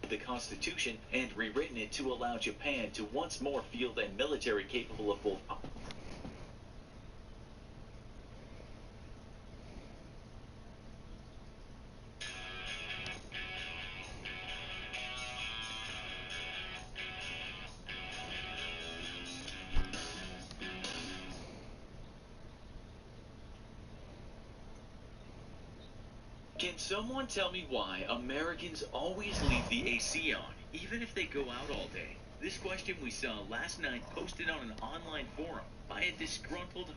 the Constitution and rewritten it to allow Japan to once more field a military capable of both. Can someone tell me why Americans always leave the AC on, even if they go out all day? This question we saw last night posted on an online forum by a disgruntled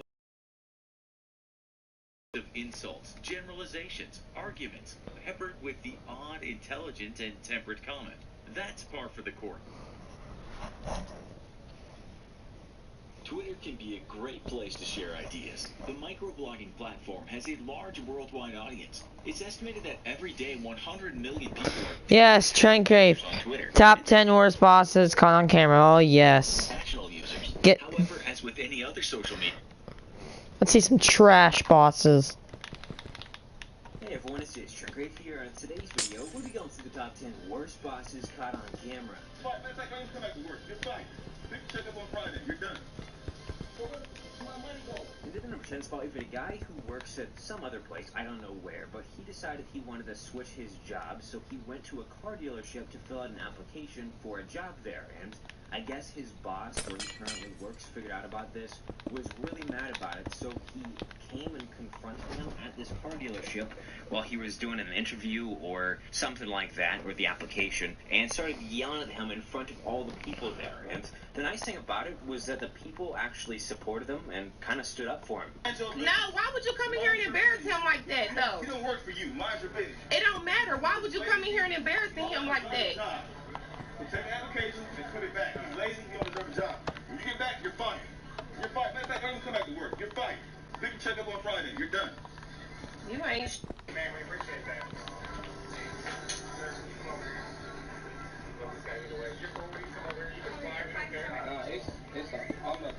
of insults, generalizations, arguments, peppered with the odd, intelligent, and temperate comment. That's par for the course. Twitter can be a great place to share ideas. The microblogging platform has a large worldwide audience. It's estimated that every day 100 million people are Yes, Trent Grave. on Twitter. Top 10 worst bosses caught on camera. Oh, yes. Actual users. Get. However, as with any other social media, Let's see some trash bosses. Hey everyone, it's Trent Grave here. On today's video, we'll be going through the top 10 worst bosses caught on camera. Fine, matter of fact, don't even come back to work. You're fine. Pick your check up on Friday. You're done. We live in a pretend spot with a guy who works at some other place, I don't know where, but he decided he wanted to switch his job, so he went to a car dealership to fill out an application for a job there, and I guess his boss, where he currently works, figured out about this, was really mad about it, so he came and confronted him at this car dealership while he was doing an interview or something like that, or the application, and started yelling at him in front of all the people there. And the nice thing about it was that the people actually supported him and kind of stood up for him. No, why would you come in here and embarrass him like that, though? He don't work for you. Mind your business. It don't matter. Why would you come in here and embarrassing him like that? So take the application and put it back. He's lazy. He don't deserve a job. When you get back, you're fired. You're fired. Matter of fact, don't even come back to work. You're fired. Pick your check up on Friday. You're done. You ain't. Man, we appreciate that. It's all up.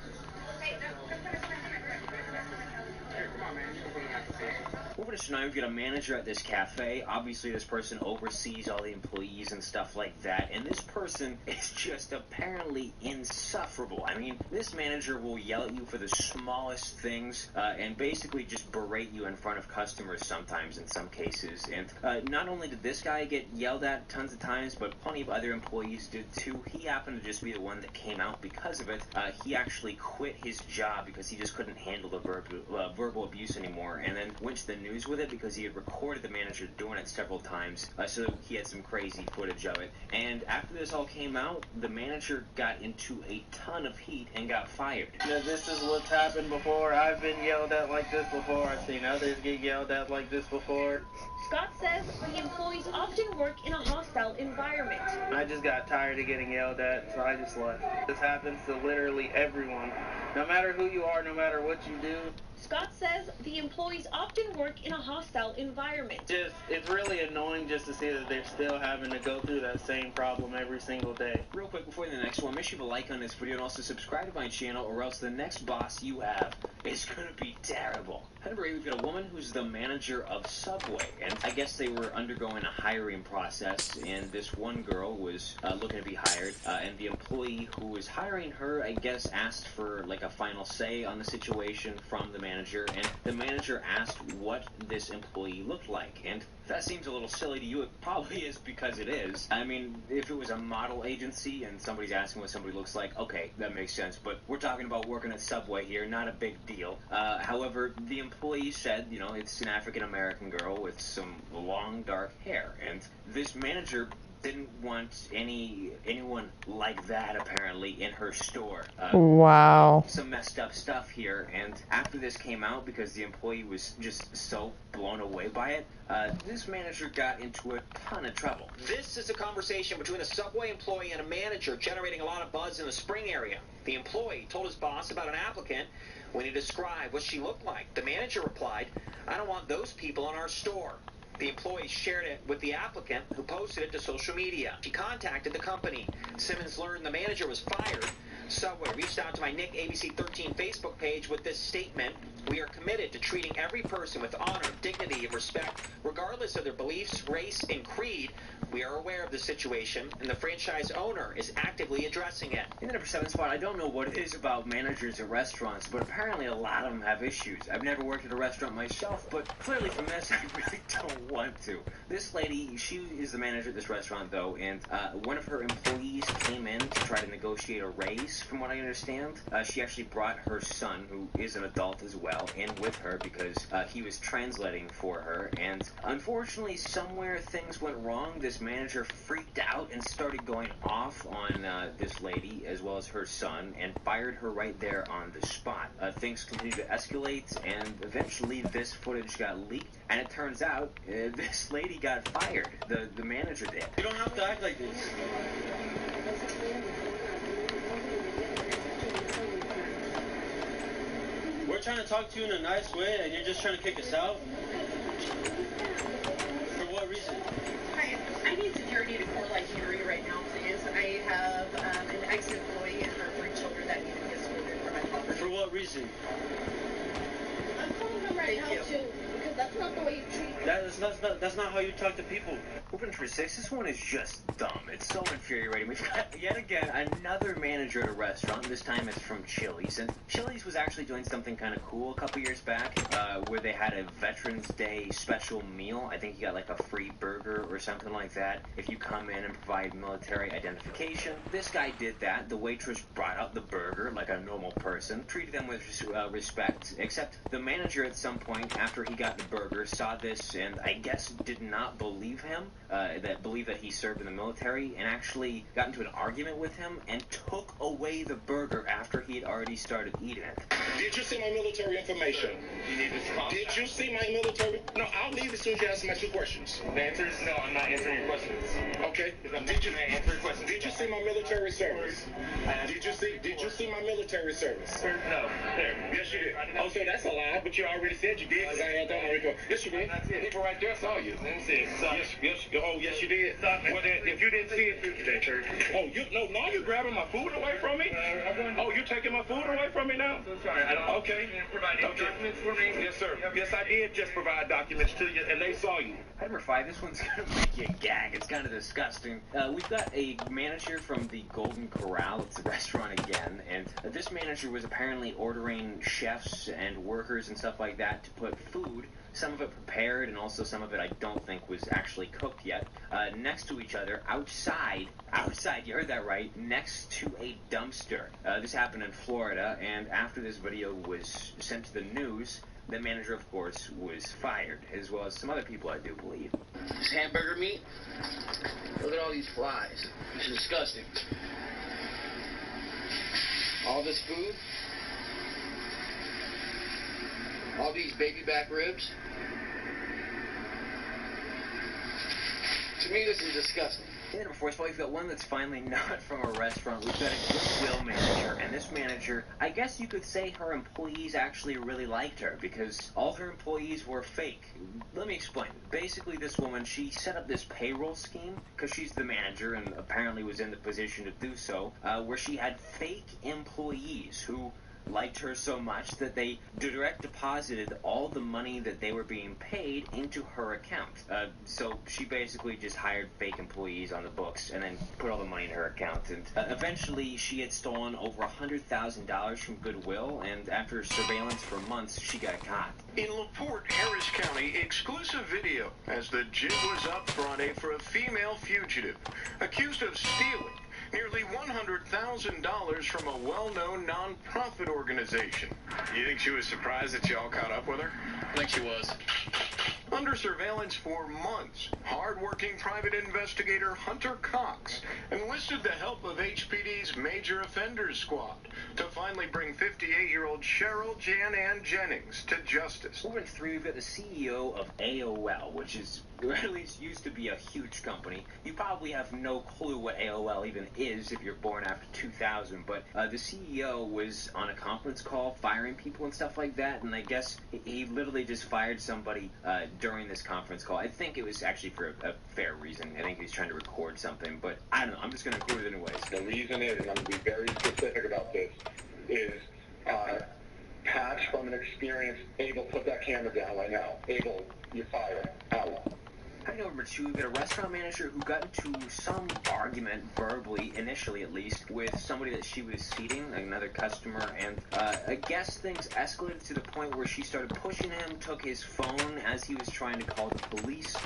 Over to tonight, we've got a manager at this cafe. Obviously, this person oversees all the employees and stuff like that, and this person is just apparently insufferable. I mean, this manager will yell at you for the smallest things and basically just berate you in front of customers sometimes in some cases. And not only did this guy get yelled at tons of times, but plenty of other employees did too. He happened to just be the one that came out because of it. He actually quit his job because he just couldn't handle the verbal abuse anymore, and then went to the news with it because he had recorded the manager doing it several times, so he had some crazy footage of it. And after this all came out, the manager got into a ton of heat and got fired. This is what's happened before. I've been yelled at like this before. I've seen others get yelled at like this before. Scott says the employees often work in a hostile environment. I just got tired of getting yelled at, so I just left. This happens to literally everyone. No matter who you are, no matter what you do. Scott says the employees often work in a hostile environment. It's really annoying just to see that they're still having to go through that same problem every single day. Real quick before the next one, make sure you leave a like on this video and also subscribe to my channel, or else the next boss you have is going to be terrible. At number 8, we've got a woman who's the manager of Subway, and I guess they were undergoing a hiring process, and this one girl was looking to be hired, and the employee who was hiring her, I guess, asked for like a final say on the situation from the manager, and the manager asked what this employee looked like. And if that seems a little silly to you, it probably is, because it is. I mean, if it was a model agency and somebody's asking what somebody looks like, okay, that makes sense, but we're talking about working at Subway here, not a big deal. However, the employee said, you know, it's an African-American girl with some long dark hair, and this manager didn't want anyone like that, apparently, in her store. Wow. Some messed up stuff here, and after this came out, because the employee was just so blown away by it, this manager got into a ton of trouble. This is a conversation between a Subway employee and a manager generating a lot of buzz in the Spring area. The employee told his boss about an applicant when he described what she looked like. The manager replied, "I don't want those people in our store." The employee shared it with the applicant, who posted it to social media. She contacted the company. Simmons learned the manager was fired. Subway reached out to my Nick ABC 13 Facebook page with this statement: "We are committed to treating every person with honor, dignity, and respect, regardless of their beliefs, race, and creed. We are aware of the situation, and the franchise owner is actively addressing it." In the number 7 spot, I don't know what it is about managers at restaurants, but apparently a lot of them have issues. I've never worked at a restaurant myself, but clearly from this, I really don't want to. This lady, she is the manager at this restaurant, though, and one of her employees came in to try to negotiate a raise, from what I understand. She actually brought her son, who is an adult as well, in with her because he was translating for her, and unfortunately, somewhere things went wrong. This manager freaked out and started going off on this lady as well as her son and fired her right there on the spot. Things continued to escalate, and eventually this footage got leaked, and it turns out this lady got fired. The manager did. You don't have to act like this. We're trying to talk to you in a nice way, and you're just trying to kick us out? For what reason? Hi, I need security to Coraline Eatery right now, please. I have an ex-employee and her 3 children that need to be escorted from my property. For what reason? I'm calling them right now, too, because that's not the way you treat them. That's not how you talk to people. Moving to 6, this one is just dumb. It's so infuriating. We've got, yet again, another manager at a restaurant. This time it's from Chili's. And Chili's was actually doing something kind of cool a couple years back, where they had a Veterans Day special meal. I think you got like a free burger or something like that if you come in and provide military identification. This guy did that. The waitress brought out the burger like a normal person, treated them with respect, except the manager at some point, after he got the burger, saw this and I guess did not believe him. Believed that he served in the military, and actually got into an argument with him and took away the burger after he had already started eating it. Did you see my military information? You need to stop. Did you see my military? No, I'll leave as soon as you answer my 2 questions. The answer is no, I'm not answering your questions. Okay. Did you answer your questions? Did you see my military service? Did you see my military service? No. There. Yes, you did. Oh, so that's a lie, but you already said you did because I had that on my record. Yes, you did. People right there saw you. Let me see it. Stop. Yes, you did. Stop it. Well, then, if you didn't see it, now you're grabbing my food away from me? You're taking my food away from me now? I'm so sorry. I don't Okay. provide any documents for me. Yes, sir. Yes, I did just provide documents to you, and they saw you. Number 5, this one's gonna make you gag. It's kind of disgusting. We've got a manager from the Golden Corral. It's a restaurant again, and this manager was apparently ordering chefs and workers and stuff like that to put food, some of it prepared and also some of it I don't think was actually cooked yet, next to each other outside, you heard that right, next to a dumpster. This happened in Florida, and after this video was sent to the news, the manager, of course, was fired, as well as some other people, I do believe. This hamburger meat, look at all these flies. It's disgusting. All this food, all these baby back ribs. To me, this is disgusting. In number 4 spot, we've got one that's finally not from a restaurant. We've got a Goodwill manager, and this manager, I guess you could say her employees actually really liked her because all her employees were fake. Let me explain. Basically, this woman, she set up this payroll scheme because she's the manager and apparently was in the position to do so, where she had fake employees who liked her so much that they direct deposited all the money that they were being paid into her account. So she basically just hired fake employees on the books and then put all the money in her account. And eventually she had stolen over $100,000 from Goodwill, and after surveillance for months, she got caught. In LaPorte, Harris County, exclusive video as the jig was up Friday for a female fugitive accused of stealing nearly $100,000 from a well-known non-profit organization. You think she was surprised that y'all caught up with her? I think she was. Under surveillance for months, hard-working private investigator Hunter Cox enlisted the help of HPD's Major Offenders Squad to finally bring 58-year-old Cheryl Jan Ann Jennings to justice. Over in 3, we've got the CEO of AOL, which is, or at least used to be a huge company. You probably have no clue what AOL even is if you're born after 2000, but the CEO was on a conference call firing people and stuff like that, and I guess he literally just fired somebody during this conference call. I think it was actually for a fair reason. I think he was trying to record something, but I don't know. I'm just going to include it anyways. The reason is, and I'm going to be very specific about this, is Patch, from an experience, Abel, put that camera down right now. Abel, you're fired. Out. Number 2, we've got a restaurant manager who got into some argument, verbally, initially at least, with somebody that she was seating, another customer, and I guess things escalated to the point where she started pushing him, took his phone as he was trying to call the police.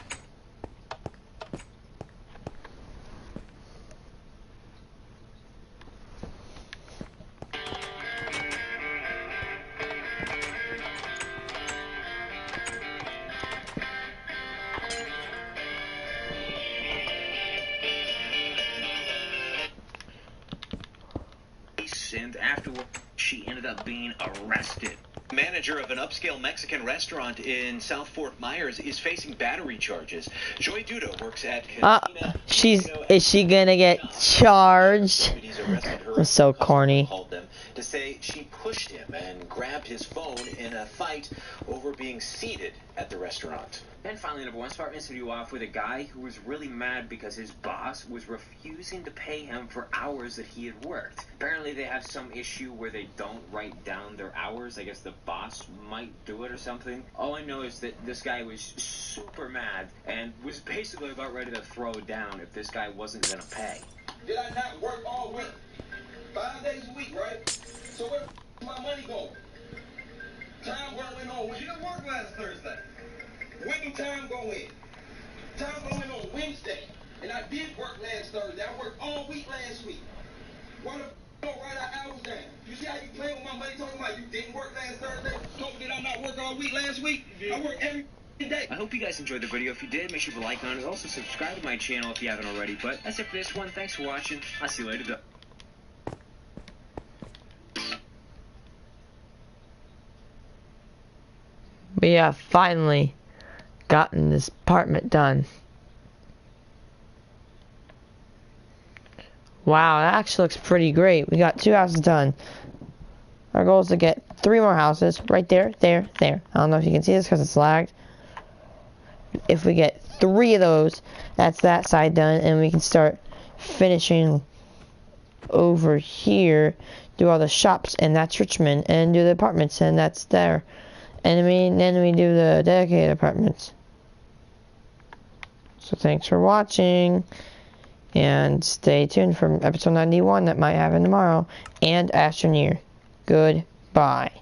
And afterward, she ended up being arrested. Manager of an upscale Mexican restaurant in South Fort Myers is facing battery charges. Joy Duda works at Cantina. Is she gonna get charged? That's so corny. Called them to say she pushed him and grabbed his phone in a fight over being seated at the restaurant. And finally, number 1, start this video off with a guy who was really mad because his boss was refusing to pay him for hours that he had worked. Apparently, they have some issue where they don't write down their hours. I guess the boss might do it or something. All I know is that this guy was super mad and was basically about ready to throw down if this guy wasn't going to pay. Did I not work all week? 5 days a week, right? So where's my money going? Time went on. You didn't work last Thursday. When did time go in? Time went on Wednesday. And I did work last Thursday. I worked all week last week. Why the don't write our hours down? You see how you playing with my money talking about you didn't work last Thursday? Did I not work all week last week? I work every day. I hope you guys enjoyed the video. If you did, make sure to like on it. Also, subscribe to my channel if you haven't already. But that's it for this one. Thanks for watching. I'll see you later. We have finally gotten this apartment done. Wow, that actually looks pretty great. We got 2 houses done. Our goal is to get 3 more houses. Right there, there, there. I don't know if you can see this because it's lagged. If we get 3 of those, that's that side done. And we can start finishing over here. Do all the shops, and that's Richmond. And do the apartments, and that's there. And then we do the dedicated apartments. So thanks for watching. And stay tuned for episode 91 that might happen tomorrow. And Astroneer. Goodbye.